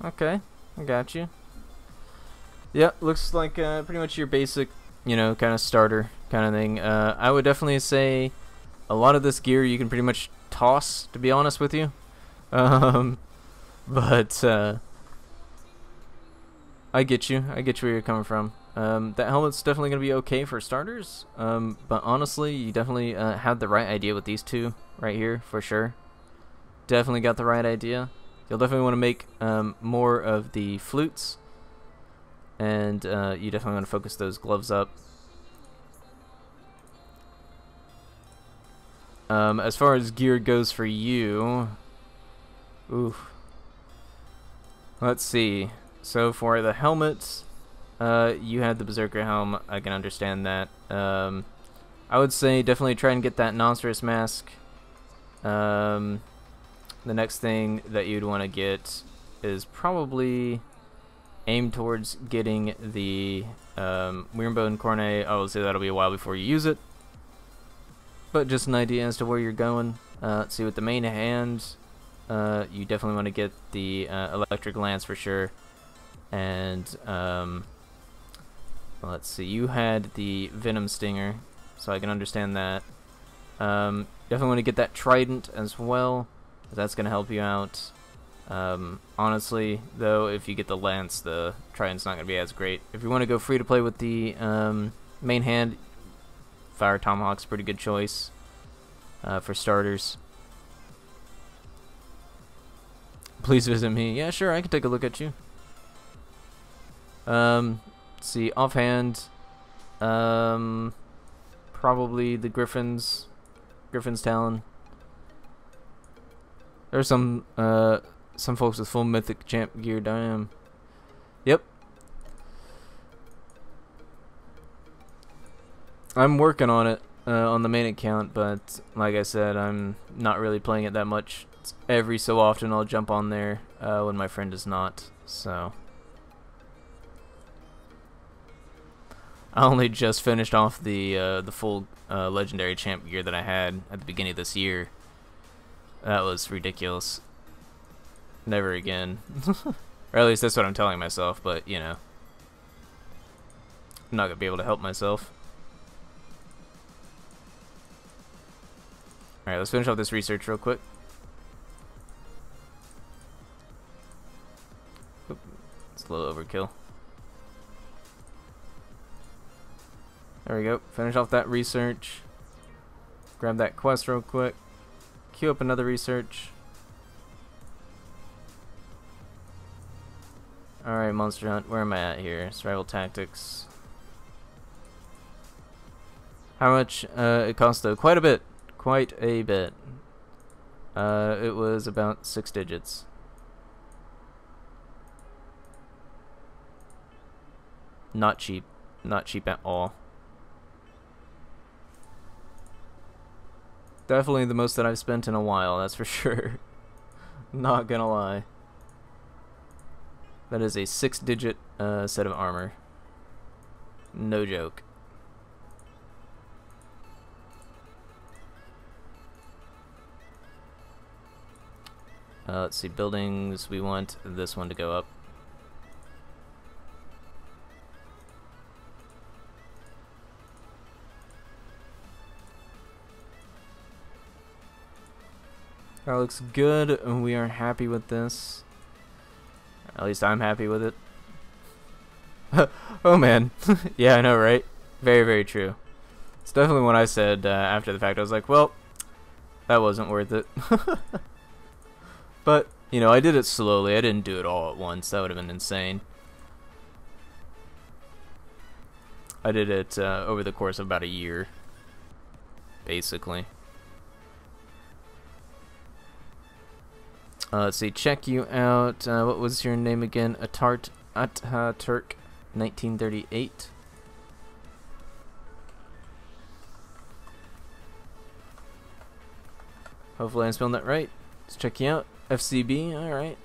Okay, I got you. Yeah, looks like pretty much your basic, you know, kind of starter kind of thing. I would definitely say a lot of this gear you can pretty much toss, to be honest with you. But I get you. I get where you're coming from. That helmet's definitely going to be okay for starters. But honestly, you definitely had the right idea with these two right here, for sure. Definitely got the right idea. You'll definitely want to make more of the flutes. And you definitely want to focus those gloves up. As far as gear goes for you, oof. Let's see. So for the helmets, you had the Berserker helm. I can understand that. I would say definitely try and get that Monstrous mask. The next thing that you'd want to get is probably aim towards getting the Wyrmbone Cornet. I will say that'll be a while before you use it. But just an idea as to where you're going. Let's see, with the main hand, you definitely want to get the Electric Lance for sure. And let's see, you had the Venom Stinger, so I can understand that. Definitely want to get that Trident as well, 'cause that's going to help you out. Honestly, though, if you get the Lance, the Trident's not going to be as great. If you want to go free to play with the main hand, Fire Tomahawk's a pretty good choice for starters. Please visit me. Yeah, sure, I can take a look at you. Let's see, offhand, probably the Griffin's Talon. There's some folks with full Mythic Champ gear. Damn. Yep. I'm working on it on the main account, but like I said, I'm not really playing it that much. It's every so often I'll jump on there when my friend is not. So I only just finished off the full legendary champ gear that I had at the beginning of this year. That was ridiculous. Never again. Or at least that's what I'm telling myself, but you know, I'm not gonna be able to help myself. Alright, let's finish off this research real quick. Oop, it's a little overkill. There we go. Finish off that research. Grab that quest real quick. Queue up another research. Alright, Monster Hunt. Where am I at here? Survival Tactics. How much it cost though? Quite a bit. Quite a bit. It was about 6 digits. Not cheap. Not cheap at all. Definitely the most that I've spent in a while, that's for sure. Not gonna lie. That is a 6-digit set of armor. No joke. Let's see, buildings, we want this one to go up. That looks good, and we are happy with this. At least I'm happy with it. Oh man. Yeah, I know, right? Very, very true. It's definitely what I said after the fact. I was like, well, that wasn't worth it. But, you know, I did it slowly. I didn't do it all at once. That would have been insane. I did it over the course of about a year, basically. Let's see, check you out. What was your name again? Ataturk 1938. Hopefully I'm spelling that right. Let's check you out. FCB, alright.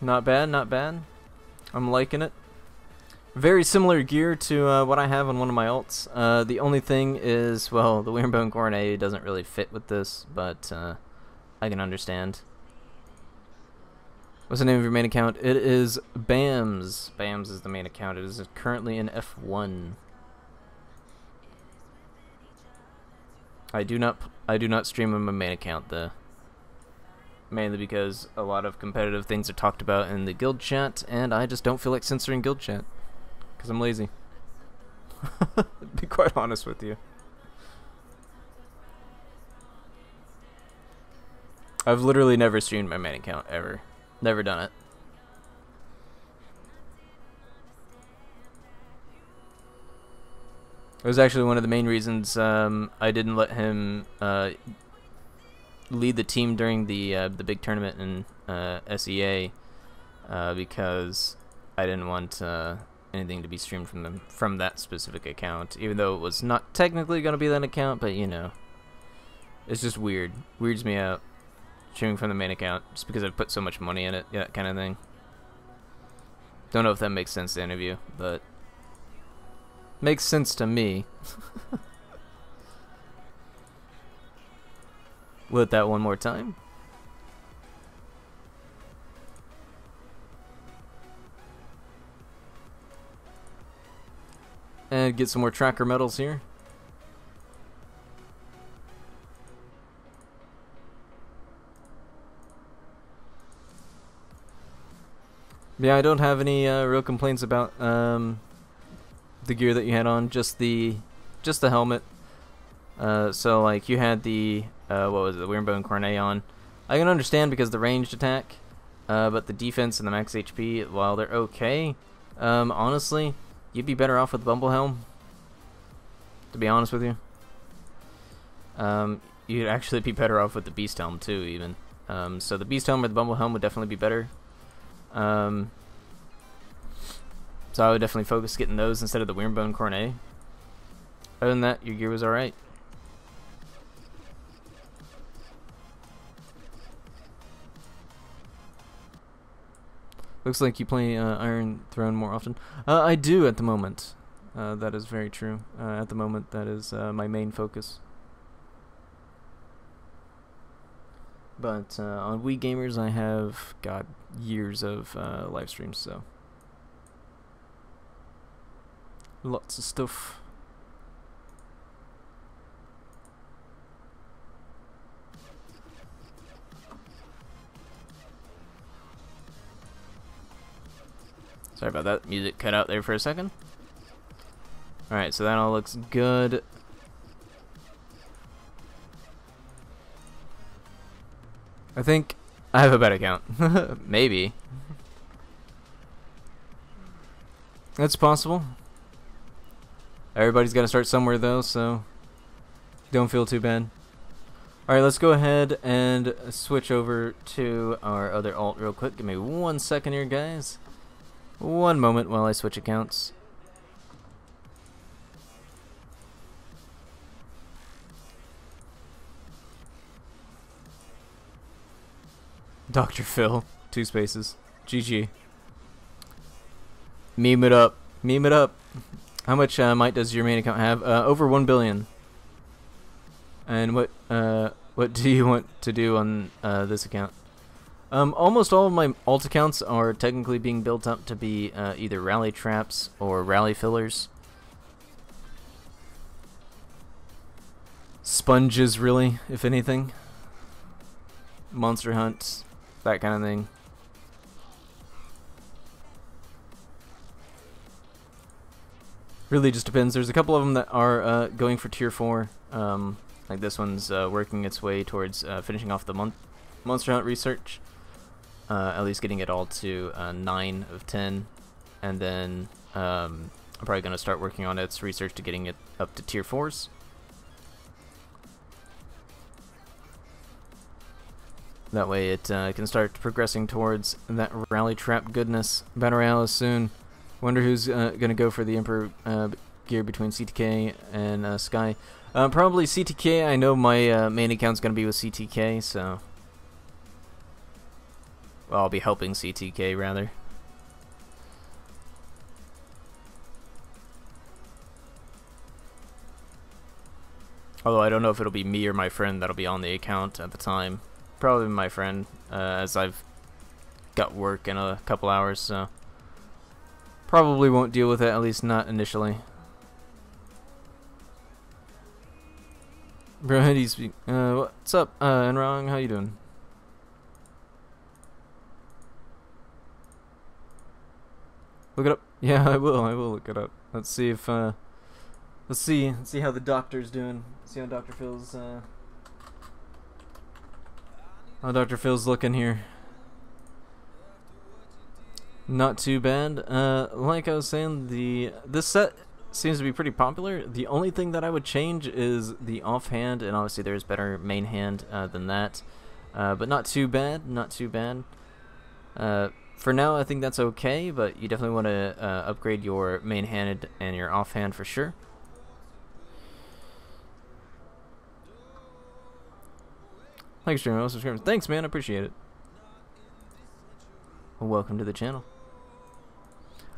Not bad, not bad. I'm liking it. Very similar gear to what I have on one of my alts. The only thing is, well, the Wishbone Coronet doesn't really fit with this, but I can understand. What's the name of your main account? It is Bams. Bams is the main account. It is currently in F1. I do not stream on my main account though. Mainly because a lot of competitive things are talked about in the guild chat, and I just don't feel like censoring guild chat because I'm lazy. To be quite honest with you. I've literally never streamed my main account ever. Never done it. It was actually one of the main reasons I didn't let him lead the team during the big tournament in SEA because I didn't want anything to be streamed from that specific account, even though it was not technically going to be that account, but you know, it's just weird. Weirds me out streaming from the main account just because I've put so much money in it, yeah, that kind of thing. Don't know if that makes sense to any of you, but makes sense to me. We'll hit that one more time. And get some more tracker medals here. Yeah, I don't have any real complaints about the gear that you had on, just the helmet. So like you had the what was it, the Wishbone Coronet on. I can understand because the ranged attack, but the defense and the max HP, while they're okay, honestly, you'd be better off with the Bumble Helm. To be honest with you, you'd actually be better off with the Beast Helm too, even. So the Beast Helm or the Bumble Helm would definitely be better. So I would definitely focus getting those instead of the Wishbone Coronet. Other than that, your gear was alright. Looks like you play Iron Throne more often. I do at the moment. That is very true. At the moment, that is my main focus. But on WeGamers, I have got years of live streams, so lots of stuff. Sorry about that. Music cut out there for a second. Alright, so that all looks good. I think I have a better count. Maybe. That's possible. Everybody's got to start somewhere though, so don't feel too bad. Alright, let's go ahead and switch over to our other alt real quick. Give me 1 second here, guys. 1 moment while I switch accounts. Dr. Phil, 2 spaces. GG. Meme it up. Meme it up. How much might does your main account have? Over 1 billion. And what do you want to do on this account? Almost all of my alt accounts are technically being built up to be either rally traps or rally fillers. Sponges, really, if anything. Monster hunts, that kind of thing. Really just depends. There's a couple of them that are going for tier 4. Like this one's working its way towards finishing off the Monster Hunt research. At least getting it all to 9 of 10. And then I'm probably going to start working on its research to getting it up to tier 4s. That way it can start progressing towards that rally trap goodness. Battle Royale is soon. Wonder who's going to go for the Emperor gear between CTK and Sky. Probably CTK. I know my main account's going to be with CTK, so... Well, I'll be helping CTK, rather. Although I don't know if it'll be me or my friend that'll be on the account at the time. Probably my friend, as I've got work in a couple hours, so... Probably won't deal with it, at least not initially. Bro, how do you speak? What's up, Enrong? How you doing? Look it up. Yeah, I will look it up. Let's see if, let's see how the doctor's doing. See how Dr. Phil's, how Dr. Phil's looking here. Not too bad. Like I was saying, this set seems to be pretty popular. The only thing that I would change is the offhand, and obviously there's better main hand than that. But not too bad, not too bad. For now, I think that's okay, but you definitely want to upgrade your main hand and your offhand for sure. Thanks, streamer. Subscribers. Thanks, man. I appreciate it. Well, welcome to the channel.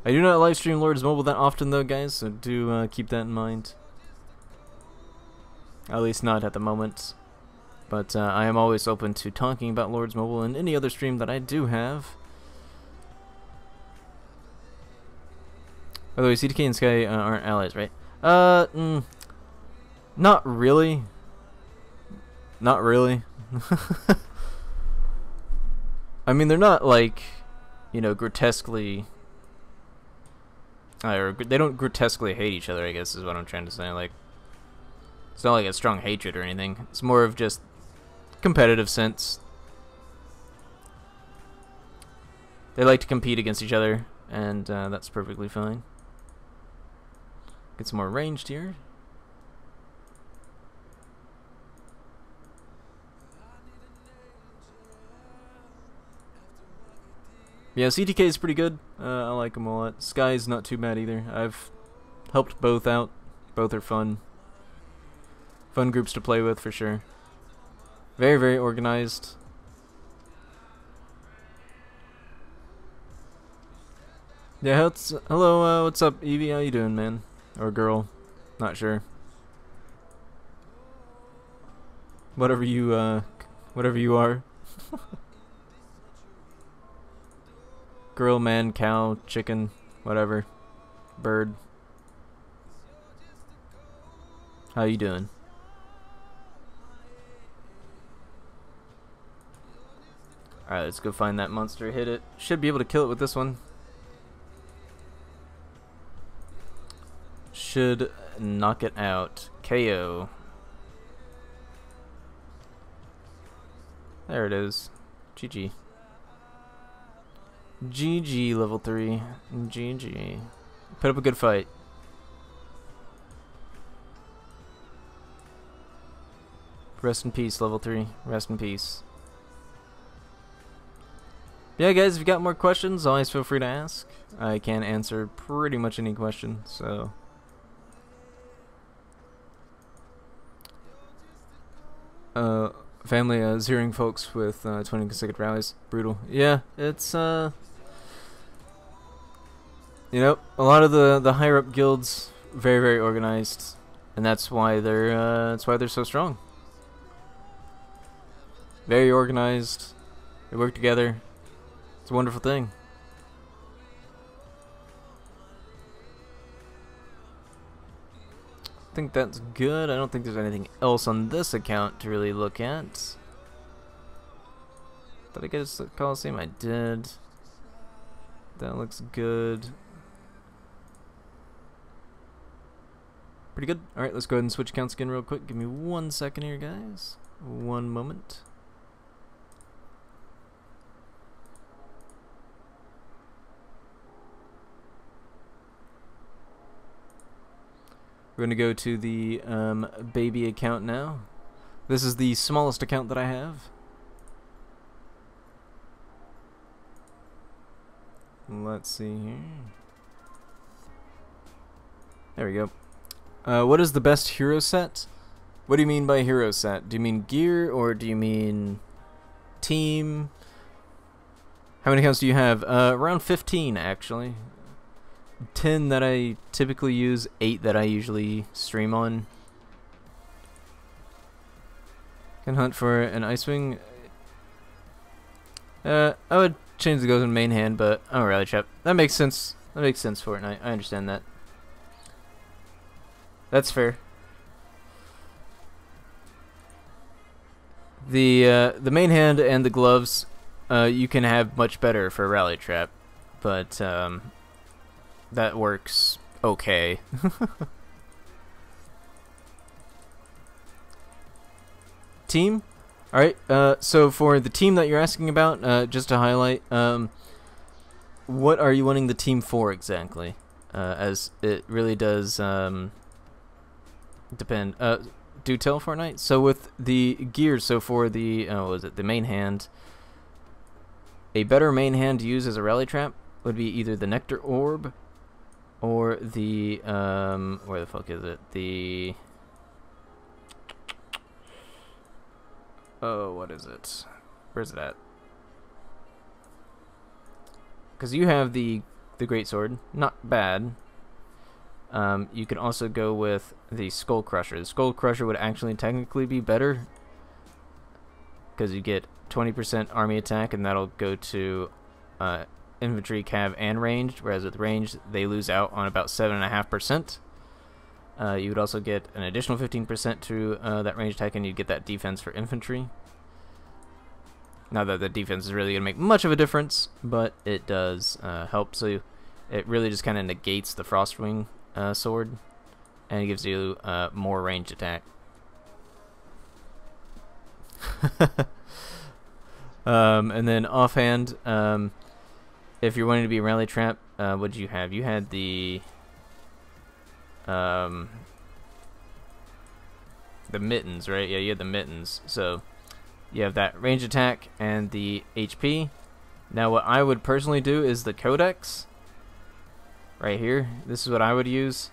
I do not live stream Lords Mobile that often, though, guys, so do keep that in mind. At least not at the moment. But I am always open to talking about Lords Mobile and any other stream that I do have. By the way, CTK and Sky aren't allies, right? Not really. Not really. I mean, they're not like, you know, grotesquely... or they don't grotesquely hate each other, I guess is what I'm trying to say. Like, it's not like a strong hatred or anything. It's more of just competitive sense. They like to compete against each other, and that's perfectly fine. Get some more ranged here. Yeah, CTK is pretty good. I like them a lot. Sky's not too bad either. I've helped both out. Both are fun. Fun groups to play with for sure. Very, very organized. Yeah, hello, what's up, Evie? How you doing, man? Or girl? Not sure. Whatever you are. Girl, man, cow, chicken, whatever. Bird. How you doing? Alright, let's go find that monster. Hit it. Should be able to kill it with this one. should knock it out. KO. There it is. GG. GG level 3. GG. Put up a good fight. Rest in peace, level 3. Rest in peace. Yeah, guys, if you got more questions, always feel free to ask. I can answer pretty much any question, so. Family zeroing folks with 20 consecutive rallies. Brutal. Yeah, it's, you know, a lot of the higher up guilds, very, very organized. And that's why they're so strong. Very organized. They work together. It's a wonderful thing. I think that's good. I don't think there's anything else on this account to really look at. Did I get a Coliseum? I did. That looks good. Pretty good. Alright, let's go ahead and switch accounts again real quick. Give me 1 second here, guys. 1 moment. We're going to go to the baby account now. This is the smallest account that I have. Let's see here. There we go. What is the best hero set? What do you mean by hero set? Do you mean gear or do you mean team? How many accounts do you have? Around 15 actually. 10 that I typically use, 8 that I usually stream on. Can hunt for an Icewing. I would change the goes in main hand, but I'm a rally trap. That makes sense. That makes sense, Fortnite. I understand that. That's fair. The main hand and the gloves, you can have much better for a rally trap, but that works okay. Team? Alright, so for the team that you're asking about, just to highlight, what are you wanting the team for exactly? As it really does depend. Do tell, Fortnite? So with the gears, so for the, what was it, the main hand, a better main hand to use as a rally trap would be either the Nectar Orb or the, where the fuck is it? The, oh, what is it? Where's it at? Because you have the Great Sword, not bad. You can also go with the Skull Crusher. The Skull Crusher would actually technically be better because you get 20% army attack, and that'll go to infantry, cav, and ranged, whereas with ranged they lose out on about 7.5%. You would also get an additional 15% to that ranged attack, and you'd get that defense for infantry. Not that the defense is really going to make much of a difference, but it does help. So it really just kind of negates the Frostwing sword, and it gives you more ranged attack. And then offhand, if you're wanting to be a rally trap, what did you have? You had the mittens, right? Yeah, you had the mittens. So you have that range attack and the HP. Now what I would personally do is the Codex right here. This is what I would use.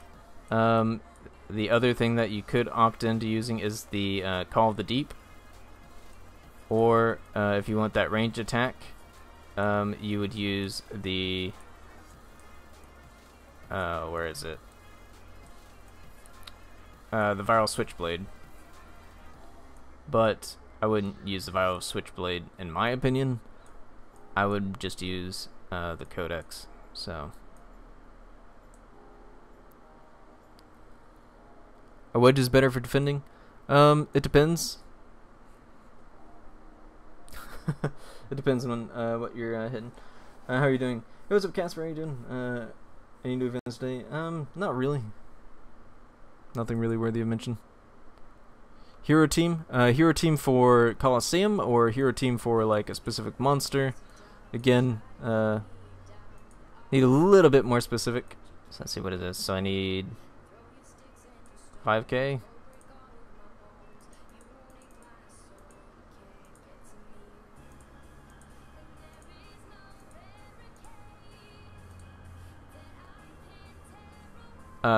The other thing that you could opt into using is the Call of the Deep. Or if you want that range attack, you would use the where is it? The Viral Switchblade. But I wouldn't use the Viral Switchblade in my opinion. I would just use the Codex. So a wedge is better for defending? It depends. It depends on what you're hitting. How are you doing? Hey, what's up, Casper? How are you doing? Any new events today? Not really. Nothing really worthy of mention. Hero team. Hero team for Colosseum or hero team for like a specific monster. Again, need a little bit more specific. So let's see what it is. So I need 5K.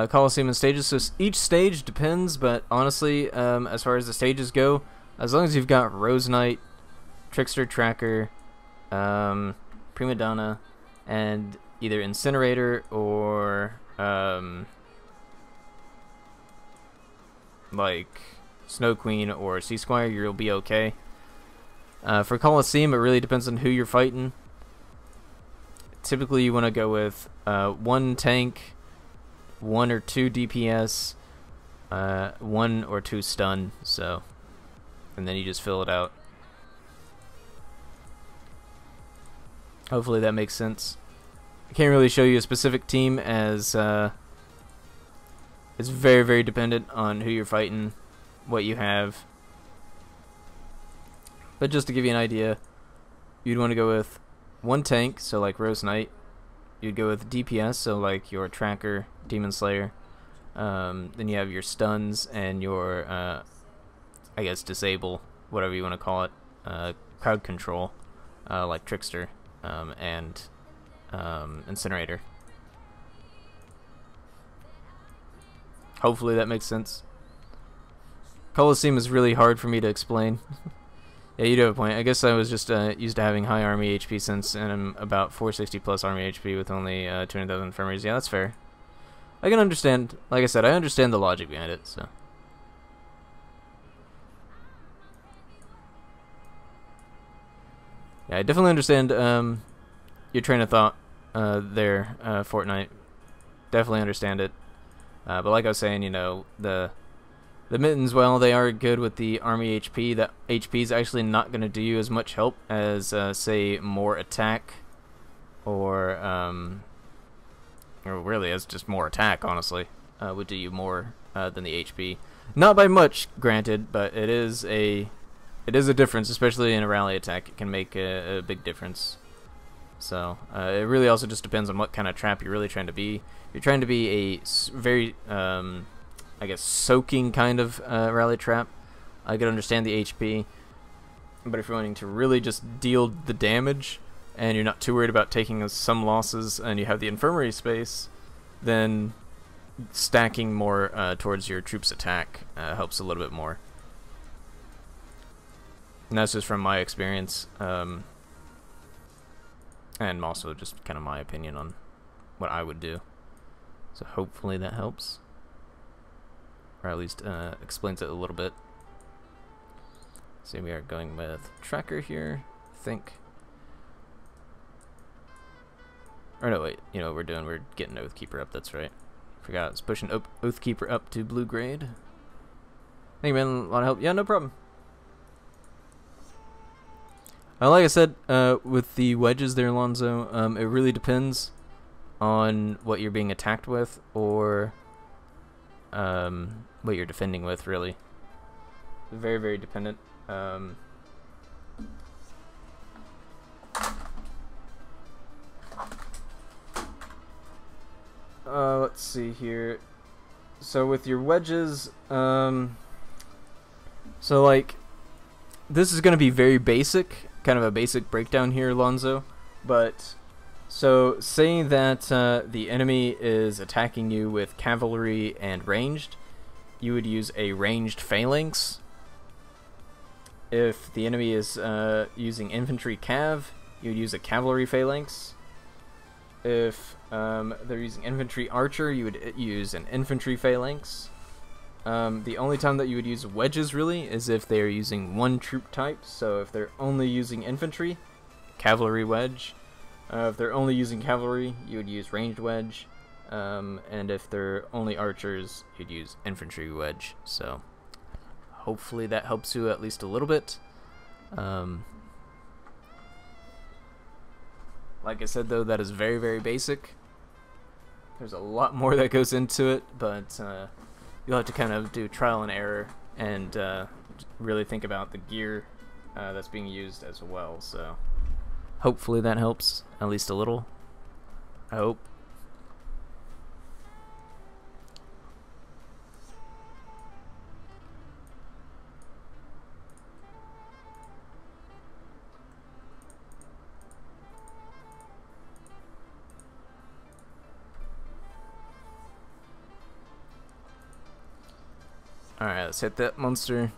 Colosseum and stages. So each stage depends, but honestly, as far as the stages go, as long as you've got Rose Knight, Trickster, Tracker, Prima Donna, and either Incinerator or like Snow Queen or Sea Squire, you'll be okay. For Colosseum, it really depends on who you're fighting. Typically, you want to go with 1 tank, 1 or 2 DPS, 1 or 2 stun, so, and then you just fill it out. Hopefully that makes sense. I can't really show you a specific team as it's very, very dependent on who you're fighting, what you have. But just to give you an idea, you'd want to go with 1 tank, so like Rose Knight. You'd go with DPS, so like your Tracker, Demon Slayer. Then you have your stuns and your, I guess, disable, whatever you want to call it, crowd control, like Trickster and Incinerator. Hopefully that makes sense. Colosseum is really hard for me to explain. Yeah, you do have a point. I guess I was just used to having high army HP since, and I'm about 460 plus army HP with only 200,000 infirmaries. Yeah, that's fair. I can understand. Like I said, I understand the logic behind it. So. Yeah, I definitely understand your train of thought there, Fortnite. Definitely understand it. But like I was saying, you know, the mittens, well, they are good with the army HP. That HP is actually not going to do you as much help as, say, more attack, or really, as just more attack, honestly, would do you more than the HP. Not by much, granted, but it is a difference, especially in a rally attack. It can make a big difference. So it really also just depends on what kind of trap you're really trying to be. If you're trying to be a very I guess soaking kind of rally trap, I could understand the HP, but if you're wanting to really just deal the damage and you're not too worried about taking some losses and you have the infirmary space, then stacking more towards your troops attack helps a little bit more. And that's just from my experience, and also just kind of my opinion on what I would do. So hopefully that helps, or at least explains it a little bit. So we are going with Tracker here, I think. Or no, wait, you know what we're doing? We're getting Oathkeeper up, that's right. Forgot, it's pushing Oathkeeper up to blue grade. Thank you, man, a lot of help. Yeah, no problem. Like I said, with the wedges there, Alonzo, it really depends on what you're being attacked with, or what you're defending with, really. Very, very dependent. Let's see here. So with your wedges, so like, this is going to be very basic, kind of a basic breakdown here, Alonzo, but so say that the enemy is attacking you with cavalry and ranged, you would use a ranged phalanx. If the enemy is using infantry cav, you would use a cavalry phalanx. If they're using infantry archer, you would use an infantry phalanx. The only time that you would use wedges, really, is if they're using one troop type. So if they're only using infantry, cavalry wedge. If they're only using cavalry, you would use ranged wedge. And if they're only archers, you'd use infantry wedge. So hopefully that helps you at least a little bit. Like I said, though, that is very, very basic. There's a lot more that goes into it, but you'll have to kind of do trial and error and really think about the gear that's being used as well. So hopefully that helps at least a little. I hope. Alright, let's hit that monster.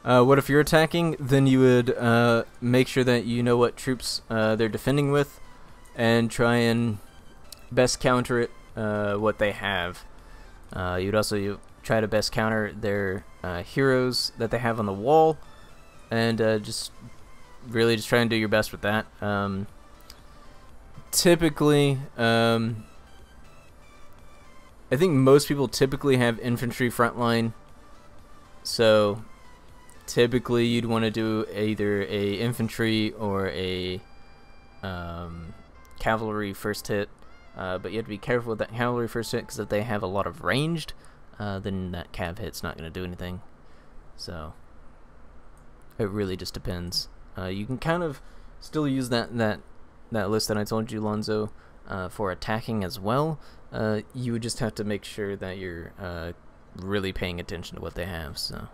What if you're attacking? Then you would make sure that you know what troops they're defending with, and try and best counter it what they have. You'd also try to best counter their heroes that they have on the wall, and just try and do your best with that. Typically, I think most people typically have infantry frontline, so typically you'd want to do either a infantry or a cavalry first hit, but you have to be careful with that cavalry first hit, because if they have a lot of ranged, then that cav hit's not going to do anything. So it really just depends. You can kind of still use that list that I told you, Lonzo, for attacking as well. You would just have to make sure that you're really paying attention to what they have. So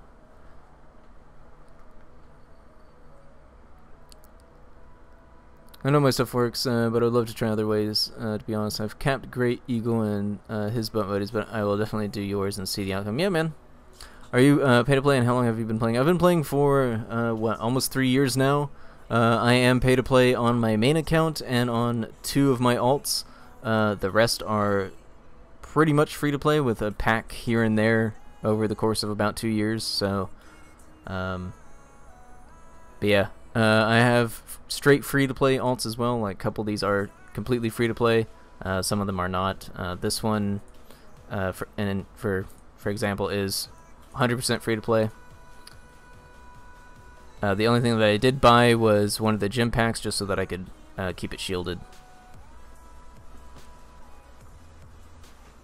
I know my stuff works, but I would love to try other ways. To be honest, I've capped Great Eagle and his butt buddies, but I will definitely do yours and see the outcome. Yeah, man. Are you pay to play, and how long have you been playing? I've been playing for what, almost 3 years now. I am pay to play on my main account and on 2 of my alts. The rest are pretty much free to play, with a pack here and there over the course of about 2 years. So, but yeah. I have straight free-to-play alts as well. Like, a couple of these are completely free-to-play. Some of them are not. This one, for example, is 100% free-to-play. The only thing that I did buy was one of the gym packs, just so that I could keep it shielded.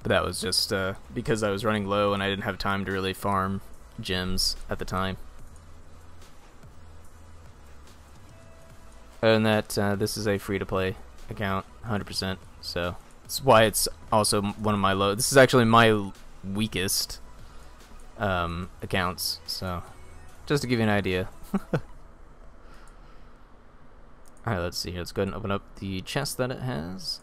But that was just because I was running low and I didn't have time to really farm gems at the time. Other than that, this is a free-to-play account, 100%. So that's why it's also one of my low. This is actually my weakest accounts. So just to give you an idea. All right, let's see here. Let's go ahead and open up the chest that it has.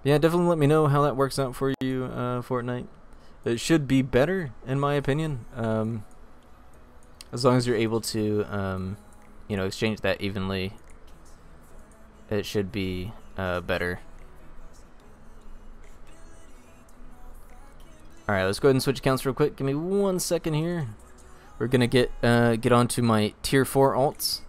Yeah, definitely let me know how that works out for you, Fortnite. It should be better, in my opinion. As long as you're able to, you know, exchange that evenly, it should be better. All right, let's go ahead and switch accounts real quick. Give me 1 second here. We're gonna get onto my tier 4 alts.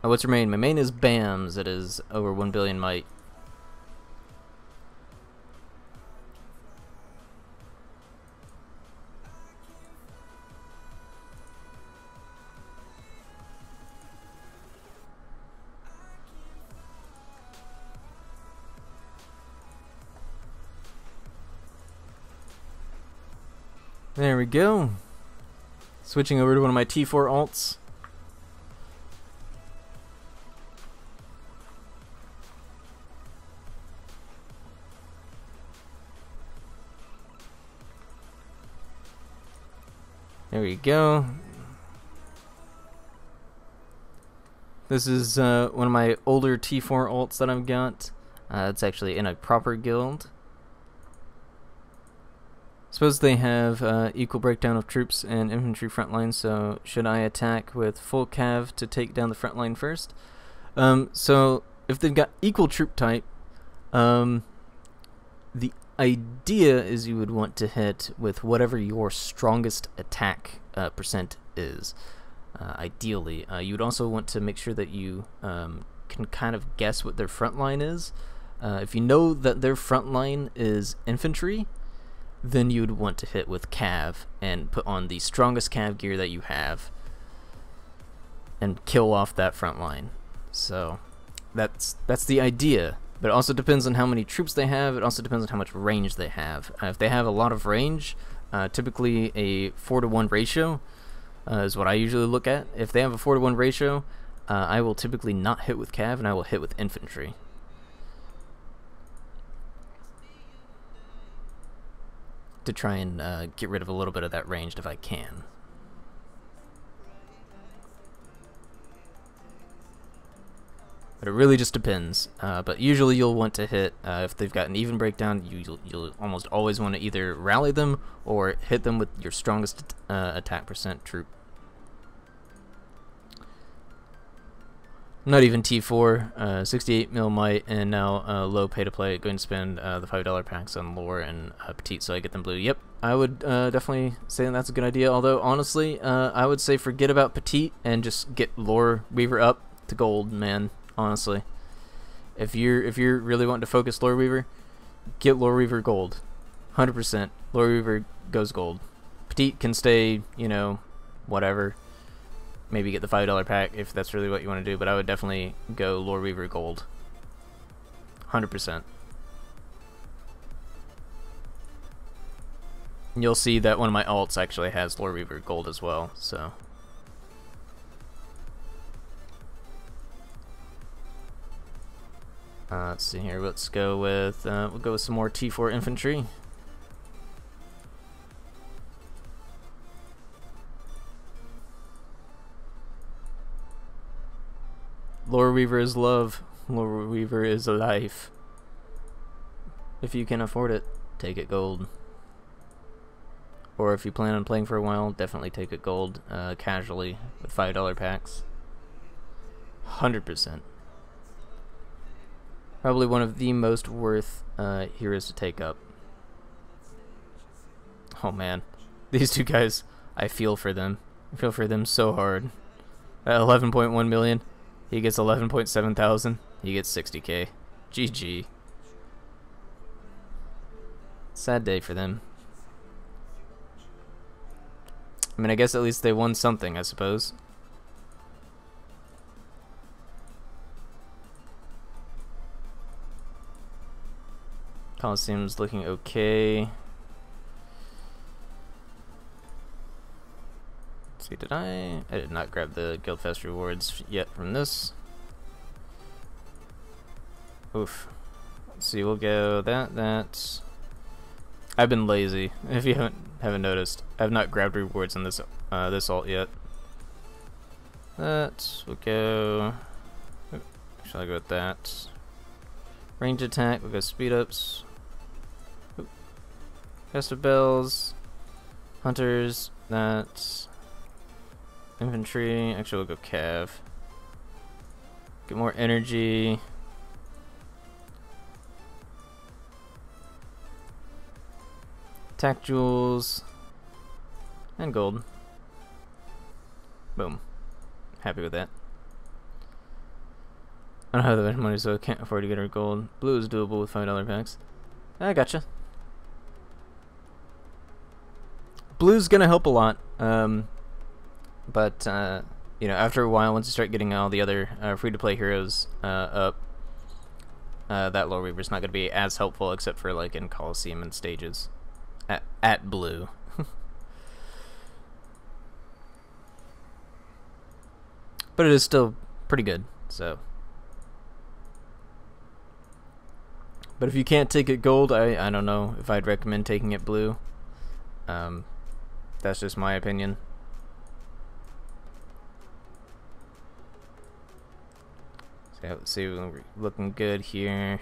What's your main? My main is BAMS. It is over 1 billion might. There we go. Switching over to one of my T4 alts. There we go. This is one of my older T4 alts that I've got. It's actually in a proper guild. Suppose they have equal breakdown of troops and infantry front line, so should I attack with full cav to take down the front line first? So if they've got equal troop type, the idea is you would want to hit with whatever your strongest attack percent is. Ideally, you would also want to make sure that you can kind of guess what their front line is. If you know that their front line is infantry, then you'd want to hit with cav and put on the strongest cav gear that you have and kill off that front line. So that's the idea, but it also depends on how many troops they have. It also depends on how much range they have. If they have a lot of range, typically a 4-to-1 ratio is what I usually look at. If they have a 4-to-1 ratio, I will typically not hit with cav and I will hit with infantry. To try and get rid of a little bit of that range if I can. But it really just depends. But usually you'll want to hit, if they've got an even breakdown, you'll almost always want to either rally them or hit them with your strongest attack percent troop. Not even T4, 68 mil might, and now low pay to play. Going to spend the $5 packs on lore and petite so I get them blue. Yep, I would definitely say that's a good idea. Although honestly, I would say forget about petite and just get lore weaver up to gold, man. Honestly, if you're really wanting to focus lore weaver, get lore weaver gold, 100%. Lore weaver goes gold. Petite can stay, you know, whatever. Maybe get the $5 pack if that's really what you want to do, but I would definitely go Lore Weaver Gold. 100%. You'll see that one of my alts actually has Lore Weaver Gold as well, so. Let's see here, let's go with, we'll go with some more T4 infantry. Lore Weaver is love. Lore Weaver is a life. If you can afford it, take it gold. Or if you plan on playing for a while, definitely take it gold casually with $5 packs. 100%. Probably one of the most worth heroes to take up. Oh man, these two guys, I feel for them. I feel for them so hard. At 11.1 million. He gets 11.7 thousand. He gets 60k. GG. Sad day for them. I mean, I guess at least they won something, I suppose. Coliseum's looking okay. See, did I did not grab the Guildfest rewards yet from this. Oof. Let's see, we'll go that. I've been lazy. If you haven't noticed, I've not grabbed rewards on this this alt yet. That we'll go. Shall I go with that? Range attack. We'll go speed ups. Festive bells. Hunters. That. Infantry, actually we'll go cav. Get more energy. Attack jewels. And gold. Boom. Happy with that. I don't have that much money, so I can't afford to get her gold. Blue is doable with $5 packs. I gotcha. Blue's gonna help a lot. But you know, after a while, once you start getting all the other free-to-play heroes up, that Lore Weaver's not going to be as helpful, except for like in Coliseum and stages. At blue. But it is still pretty good, so. But if you can't take it gold, I don't know if I'd recommend taking it blue. That's just my opinion. So let's see, we're looking good here.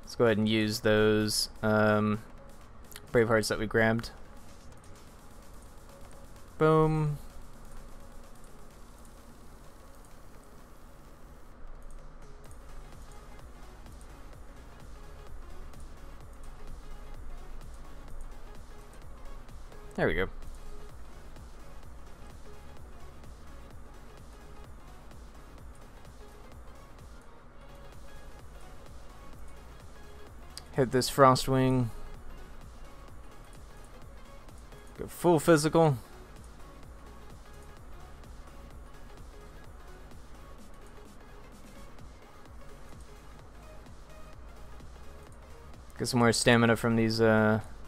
Let's go ahead and use those Bravehearts that we grabbed. Boom. There we go. Hit this Frostwing. Go full physical. Get some more stamina from these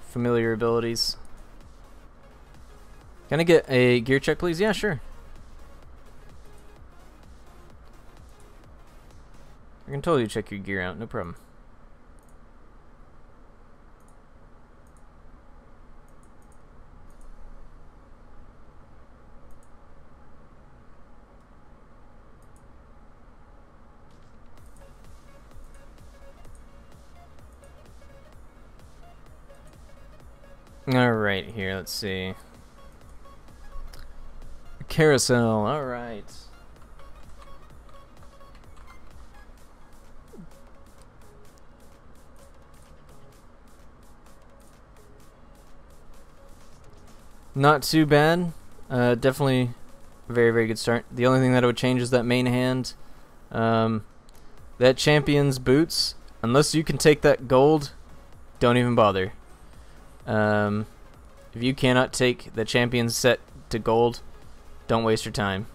familiar abilities. Can I get a gear check, please? Yeah, sure. I can totally check your gear out, no problem. Alright, here, let's see. Carousel, alright. Not too bad. Definitely a very, very good start. The only thing that I would change is that main hand. That champion's boots, unless you can take that gold, don't even bother. If you cannot take the champion's set to gold, don't waste your time,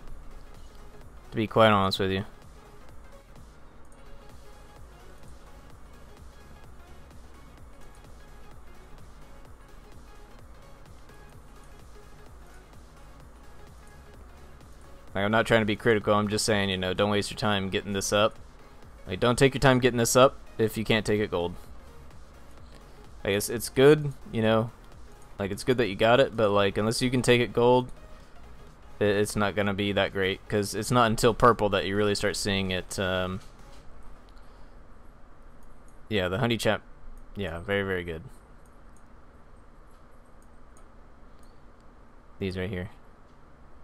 to be quite honest with you. Like, I'm not trying to be critical, I'm just saying, you know, don't waste your time getting this up. Like, don't take your time getting this up if you can't take it gold. I guess it's good, you know, like, it's good that you got it, but like, unless you can take it gold, it's not gonna be that great, because it's not until purple that you really start seeing it. Yeah, the honey chap, yeah, very, very good. These right here,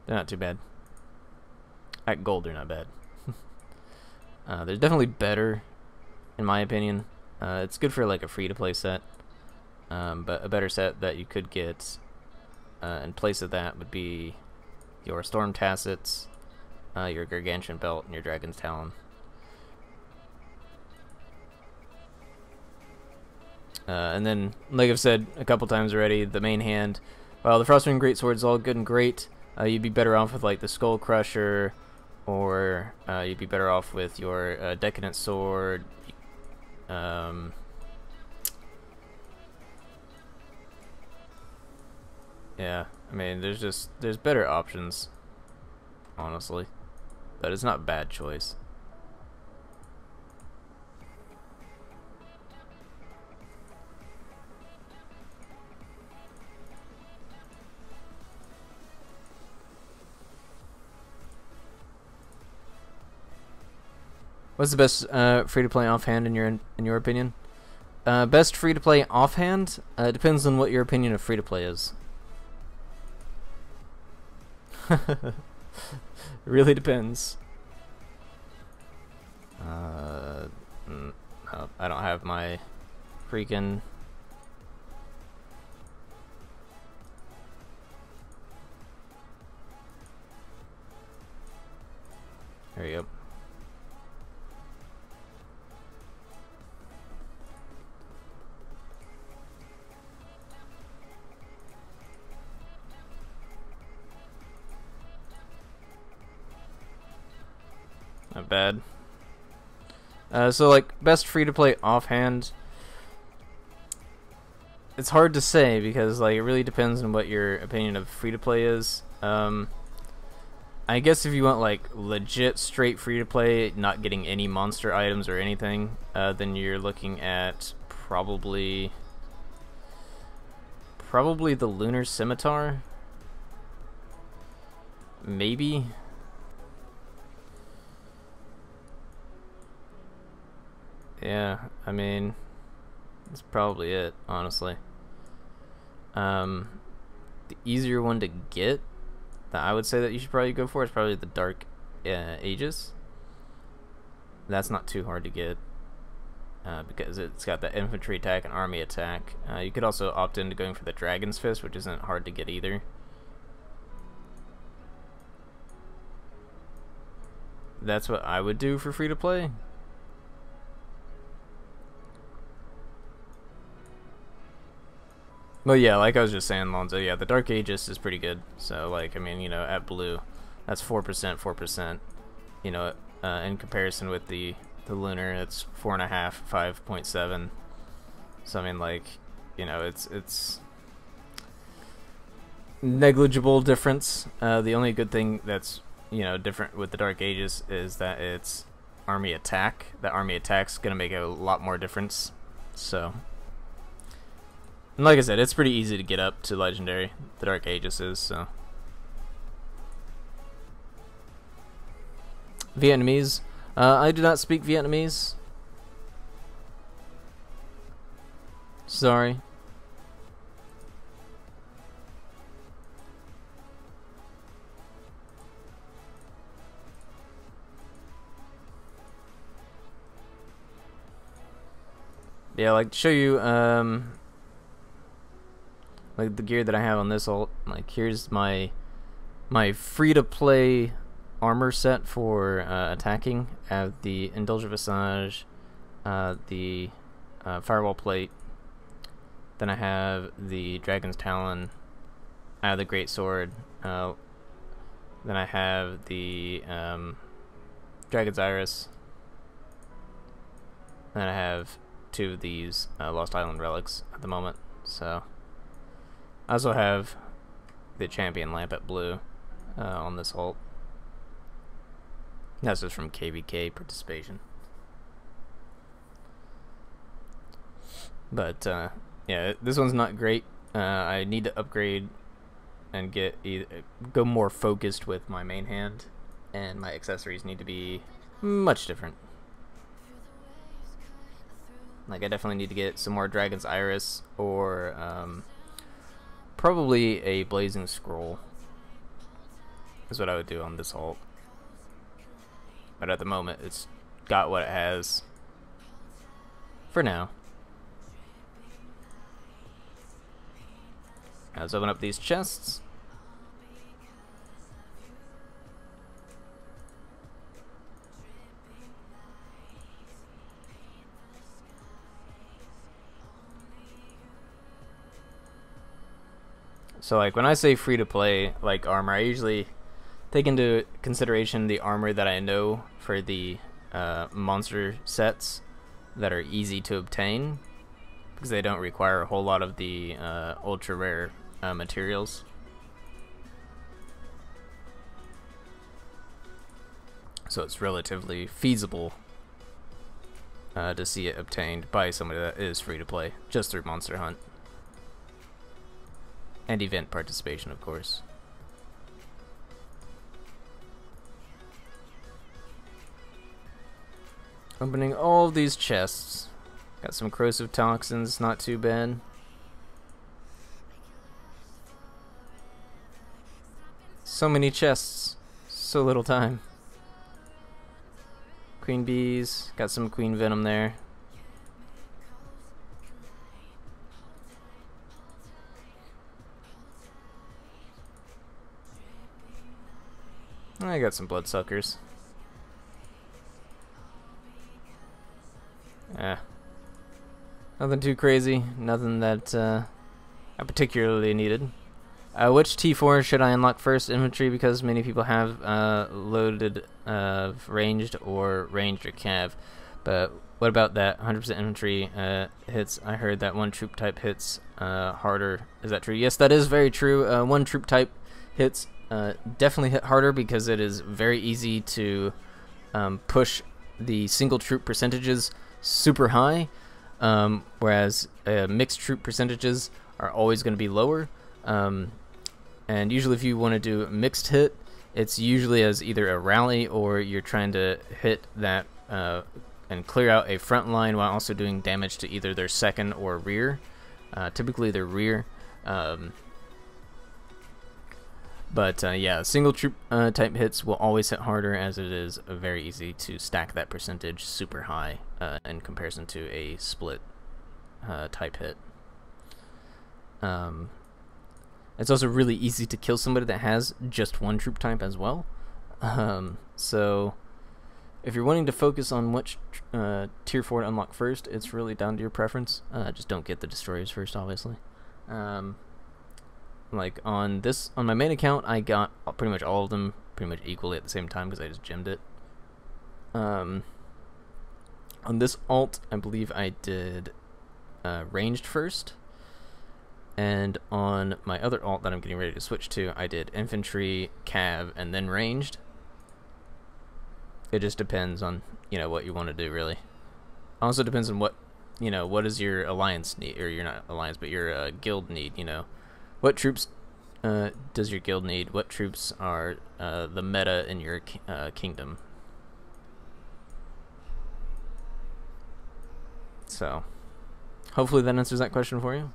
they're not too bad. At gold, they're not bad. They're definitely better, in my opinion. It's good for like a free-to-play set. But a better set that you could get in place of that would be your Storm Tassets, your Gargantuan Belt, and your Dragon's Talon. And then, like I've said a couple times already, the main hand, while the Frostwing Greatsword is all good and great, you'd be better off with like the Skull Crusher, or you'd be better off with your Decadent Sword. Yeah, I mean, there's better options, honestly, but it's not a bad choice. What's the best free-to-play offhand in your opinion? Best free-to-play offhand depends on what your opinion of free-to-play is. It really depends. No, I don't have my freaking... There you go. Not bad. So like best free-to-play offhand, it's hard to say because like it really depends on what your opinion of free-to-play is. I guess if you want like legit straight free-to-play, not getting any monster items or anything, then you're looking at probably the Lunar Scimitar, maybe. Yeah, I mean, that's probably it, honestly. The easier one to get that I would say that you should probably go for is probably the Dark Aegis. That's not too hard to get because it's got that infantry attack and army attack. You could also opt into going for the Dragon's Fist, which isn't hard to get either. That's what I would do for free to play. Well, yeah, like I was just saying, Lonzo, yeah, the Dark Aegis is pretty good. So, like, I mean, you know, at blue, that's 4%, 4%. You know, in comparison with the Lunar, it's 4.5, 5.7. So, I mean, like, you know, it's negligible difference. The only good thing that's, you know, different with the Dark Aegis is that it's army attack. That army attack's gonna make a lot more difference. So, and like I said, it's pretty easy to get up to legendary. The Dark Aegis is, so. Vietnamese. I do not speak Vietnamese. Sorry. Yeah, like to show you like the gear that I have on this ult. Like here's my free to play armor set for attacking. I have the Indulgent Visage, the Firewall Plate. Then I have the Dragon's Talon. I have the Great Sword. Then I have the Dragon's Iris. Then I have 2 of these Lost Island relics at the moment. So I also have the Champion Lamp at blue on this ult. That's just from KVK participation. But yeah, this one's not great. I need to upgrade and go more focused with my main hand, and my accessories need to be much different. Like I definitely need to get some more Dragon's Iris, or probably a Blazing Scroll is what I would do on this ult. But at the moment, it's got what it has for now. Now let's open up these chests. So like when I say free to play like armor, I usually take into consideration the armor that I know for the monster sets that are easy to obtain, because they don't require a whole lot of the ultra rare materials. So it's relatively feasible to see it obtained by somebody that is free to play just through Monster Hunt. And event participation, of course. Opening all of these chests. Got some corrosive toxins, not too bad. So many chests, so little time. Queen bees, got some queen venom there. I got some bloodsuckers. Nothing too crazy, nothing that I particularly needed. Which T4 should I unlock first? Infantry, because many people have loaded ranged or cav. But what about that 100% infantry hits? I heard that one troop type hits harder. Is that true? Yes, that is very true. One troop type hits definitely hit harder, because it is very easy to push the single troop percentages super high, whereas mixed troop percentages are always going to be lower. And usually if you want to do a mixed hit, it's usually as either a rally, or you're trying to hit that and clear out a front line while also doing damage to either their second or rear, typically their rear. But yeah, single troop type hits will always hit harder, as it is very easy to stack that percentage super high in comparison to a split type hit. It's also really easy to kill somebody that has just one troop type as well. So if you're wanting to focus on which tier 4 to unlock first, it's really down to your preference. Just don't get the destroyers first, obviously. Like on my main account, I got pretty much all of them pretty much equally at the same time because I just gemmed it. On this alt, I believe I did ranged first, and on my other alt that I'm getting ready to switch to, I did infantry, cav, and then ranged. It just depends on what you want to do, really. Also depends on what is your alliance need, or your not alliance, but your guild need. What troops does your guild need? What troops are the meta in your kingdom? So, hopefully that answers that question for you.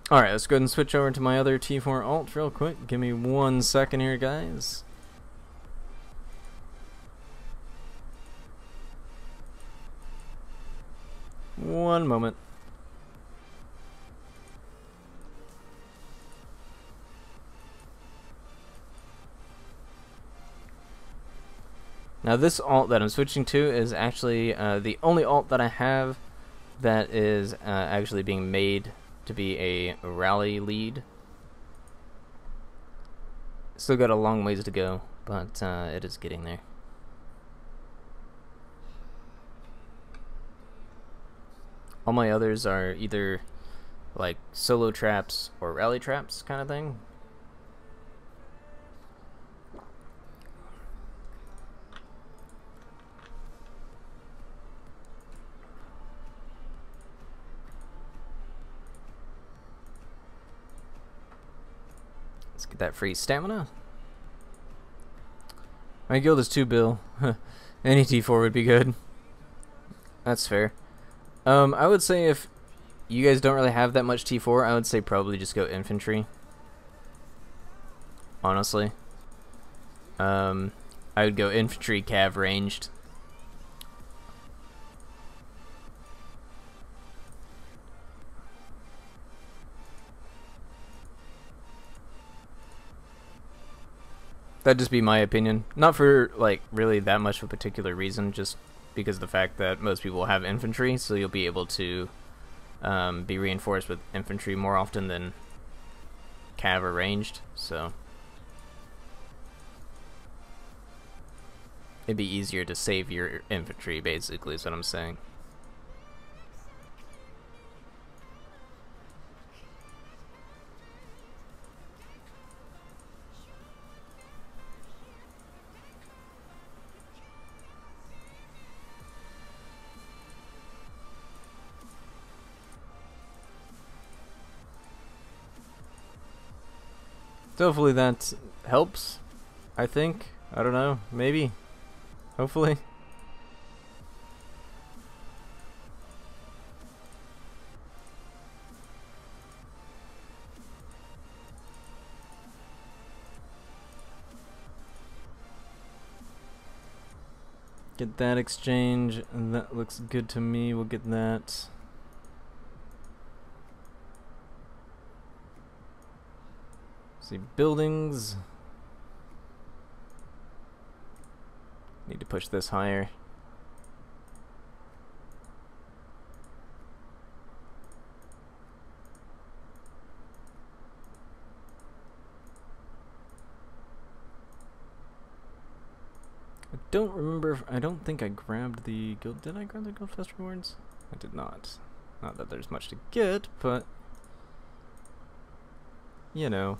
Alright, let's go ahead and switch over to my other T4 alt real quick. Give me 1 second here, guys. One moment. Now this alt that I'm switching to is actually the only alt that I have that is actually being made to be a rally lead. Still got a long ways to go, but it is getting there. All my others are either like solo traps or rally traps kind of thing. Let's get that free stamina. My guild is 2 bill. Any T4 would be good. That's fair. I would say if you guys don't really have that much T4, I would say probably just go infantry. Honestly. I would go infantry, cav, ranged. That'd just be my opinion. Not for like really that much of a particular reason, just because of the fact that most people have infantry, so you'll be able to be reinforced with infantry more often than cav or ranged. So it'd be easier to save your infantry, basically, is what I'm saying. So hopefully that helps, I think. I don't know, maybe. Hopefully. Get that exchange, and that looks good to me. We'll get that. See, buildings. Need to push this higher. I don't think I grabbed the guild. Did I grab the guild fest rewards? I did not. Not that there's much to get, but you know.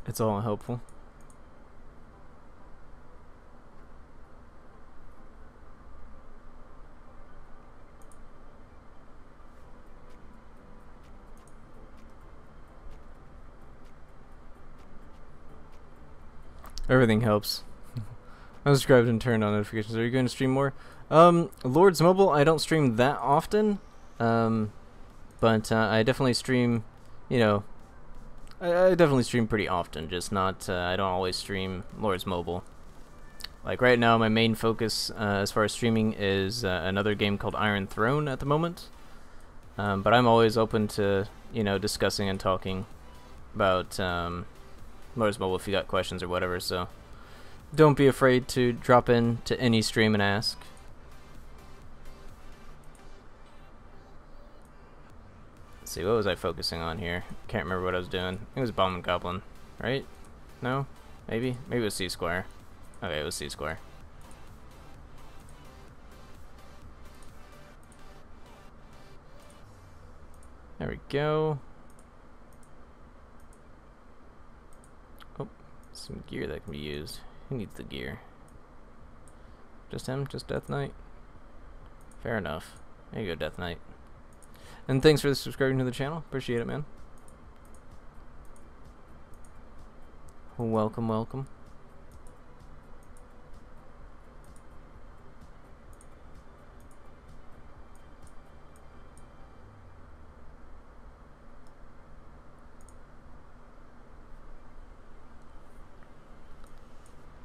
It's all helpful. Everything helps. Unsubscribed and turned on notifications. Are you going to stream more? Lords Mobile, I don't stream that often. But I definitely stream, you know, I definitely stream pretty often, just not, I don't always stream Lords Mobile. Like right now, my main focus as far as streaming is another game called Iron Throne at the moment. But I'm always open to, you know, discussing and talking about Lords Mobile if you got questions or whatever, so don't be afraid to drop in to any stream and ask. Let's see, what was I focusing on here? Can't remember what I was doing. I think it was Bomb and Goblin, right? No? Maybe? Maybe it was C-Square. Okay, it was C-Square. There we go. Oh, some gear that can be used. Who needs the gear? Just him? Just Death Knight? Fair enough. There you go, Death Knight. And thanks for subscribing to the channel. Appreciate it, man. Welcome, welcome.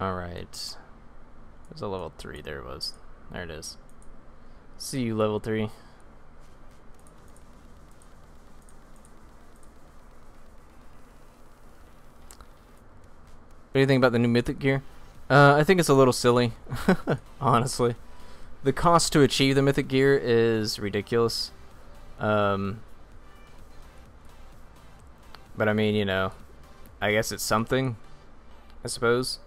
Alright. There's a level 3. There it was. There it is. See you, level 3. What do you think about the new mythic gear? I think it's a little silly, honestly. The cost to achieve the mythic gear is ridiculous. But I mean, you know, I guess it's something, I suppose.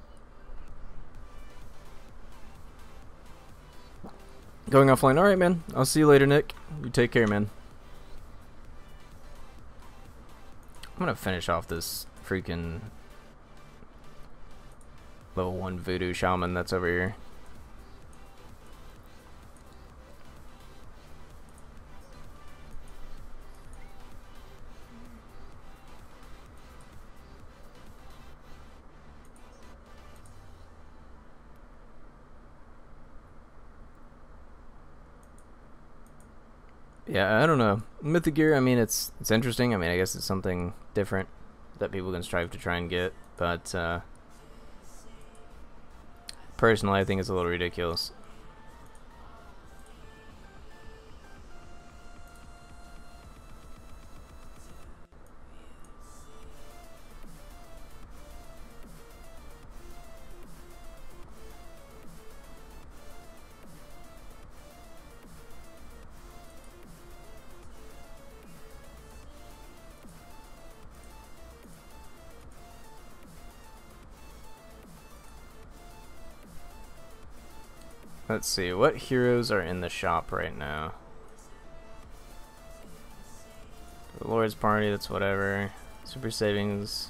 Going offline. Alright, man. I'll see you later, Nick. You take care, man. I'm gonna finish off this freaking level 1 voodoo shaman that's over here. Yeah, I don't know. Mythic gear, I mean, it's interesting. I mean, I guess it's something different that people can strive to try and get, but personally, I think it's a little ridiculous. Let's see, what heroes are in the shop right now? The Lord's Party, that's whatever. Super Savings.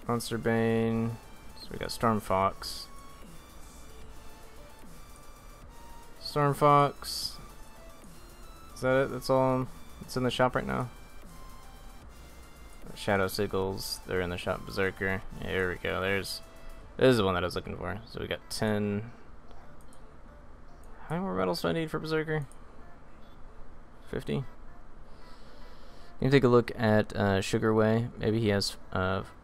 Monster Bane. So we got Storm Fox. Storm Fox. Is that it? That's all that's in the shop right now? Shadow Sickles, they're in the shop. Berserker. Yeah, here we go. This is the one that I was looking for. So we got 10. How many more medals do I need for Berserker? 50. You can take a look at Sugarway. Maybe he has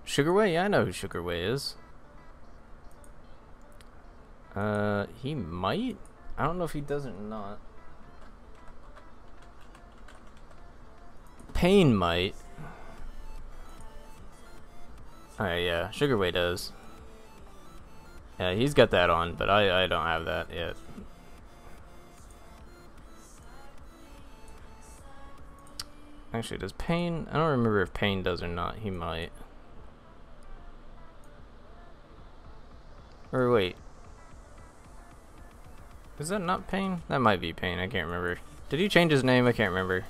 Sugarway? Yeah, I know who Sugarway is. He might? I don't know if he does or not. Pain might. Alright, yeah, Sugarway does. Yeah, he's got that on, but I don't have that yet. Actually, does Pain? I don't remember if Pain does or not. He might. Or wait. Is that not Pain? That might be Pain. I can't remember. Did he change his name? I can't remember.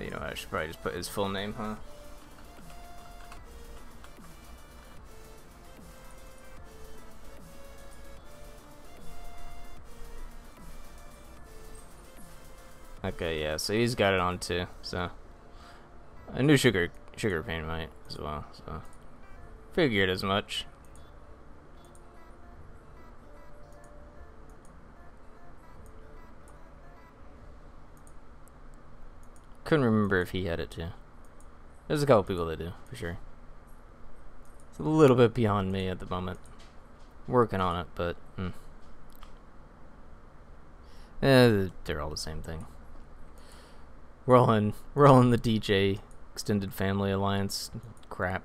You know, I should probably just put his full name, huh? Okay, yeah, so he's got it on too. So I knew sugar pain might as well. So figured as much. Couldn't remember if he had it too. There's a couple people that do, for sure. It's a little bit beyond me at the moment. Working on it, but they're all the same thing. We're all in the DJ Extended Family Alliance crap.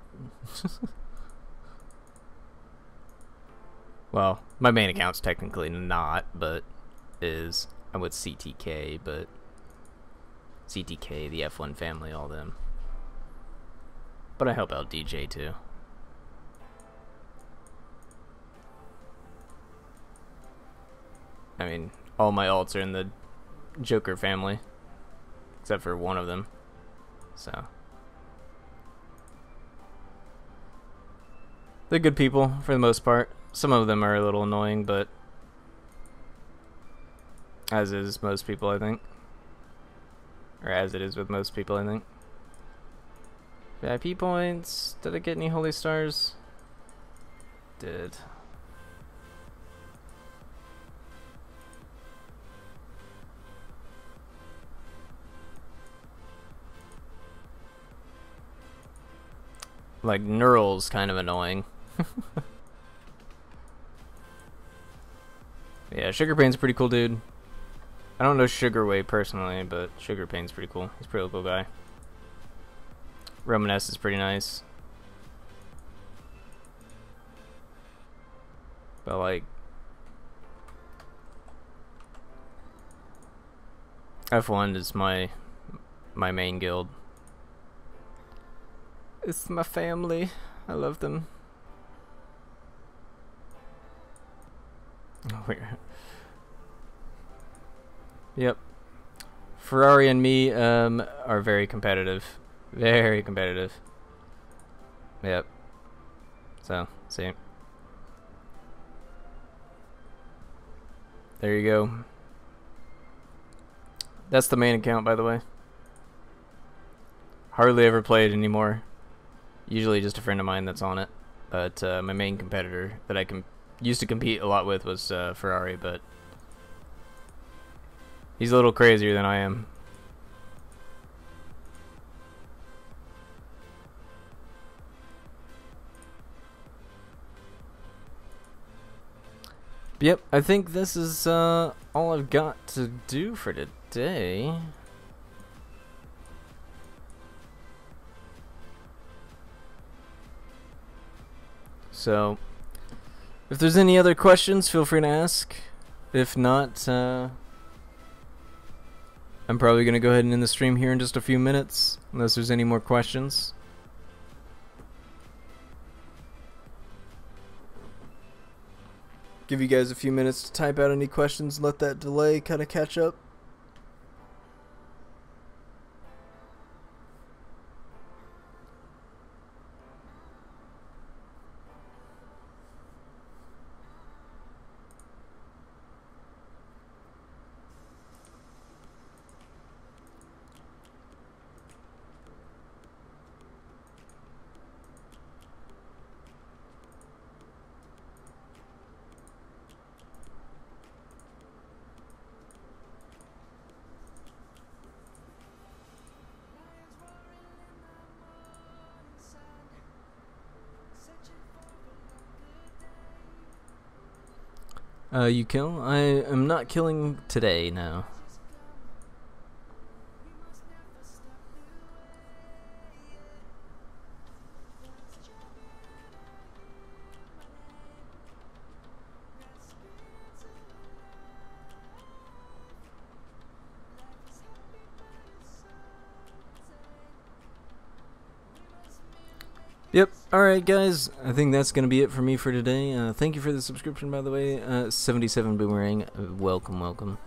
Well, my main account's technically not, but is I'm with CTK, but CTK, the F1 family, all them. But I help out DJ too. I mean, all my alts are in the Joker family, except for one of them. So they're good people for the most part. Some of them are a little annoying, but as is most people, I think. Or as it is with most people, I think. VIP points. Did I get any holy stars? Did. Like, Neural's kind of annoying. Yeah, Sugar Pain's a pretty cool dude. I don't know Sugarway personally, but Sugar Pain's pretty cool. He's a pretty cool guy. Roman S is pretty nice. But like F1 is my main guild. It's my family. I love them. Oh, weird. Yep. Ferrari and me are very competitive. Very competitive. Yep. So, see. There you go. That's the main account, by the way. Hardly ever play it anymore. Usually just a friend of mine that's on it. But my main competitor that I used to compete a lot with was Ferrari, but he's a little crazier than I am. Yep, I think this is all I've got to do for today. So, if there's any other questions, feel free to ask. If not, I'm probably going to go ahead and end the stream here in just a few minutes, unless there's any more questions. Give you guys a few minutes to type out any questions, let that delay kind of catch up. You kill? I am not killing today, no. Yep. Alright, guys. I think that's going to be it for me for today. Thank you for the subscription, by the way. 77 Boomerang. Welcome, welcome.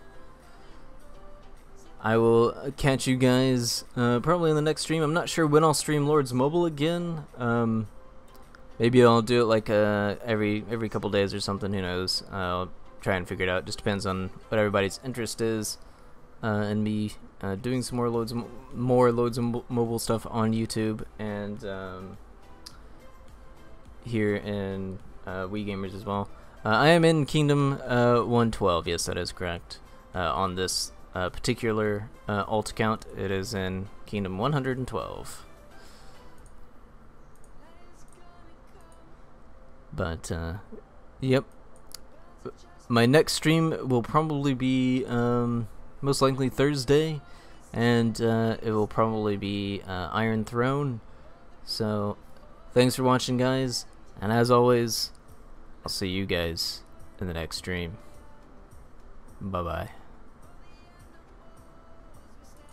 I will catch you guys probably in the next stream. I'm not sure when I'll stream Lords Mobile again. Maybe I'll do it like every couple days or something. Who knows? I'll try and figure it out. Just depends on what everybody's interest is. and me doing some more loads of mobile stuff on YouTube and here in WeGamers as well. I am in Kingdom 112. Yes, that is correct. On this particular alt account, it is in Kingdom 112. But yep, my next stream will probably be most likely Thursday, and it will probably be Iron Throne. So thanks for watching, guys, and as always, I'll see you guys in the next stream. Bye bye.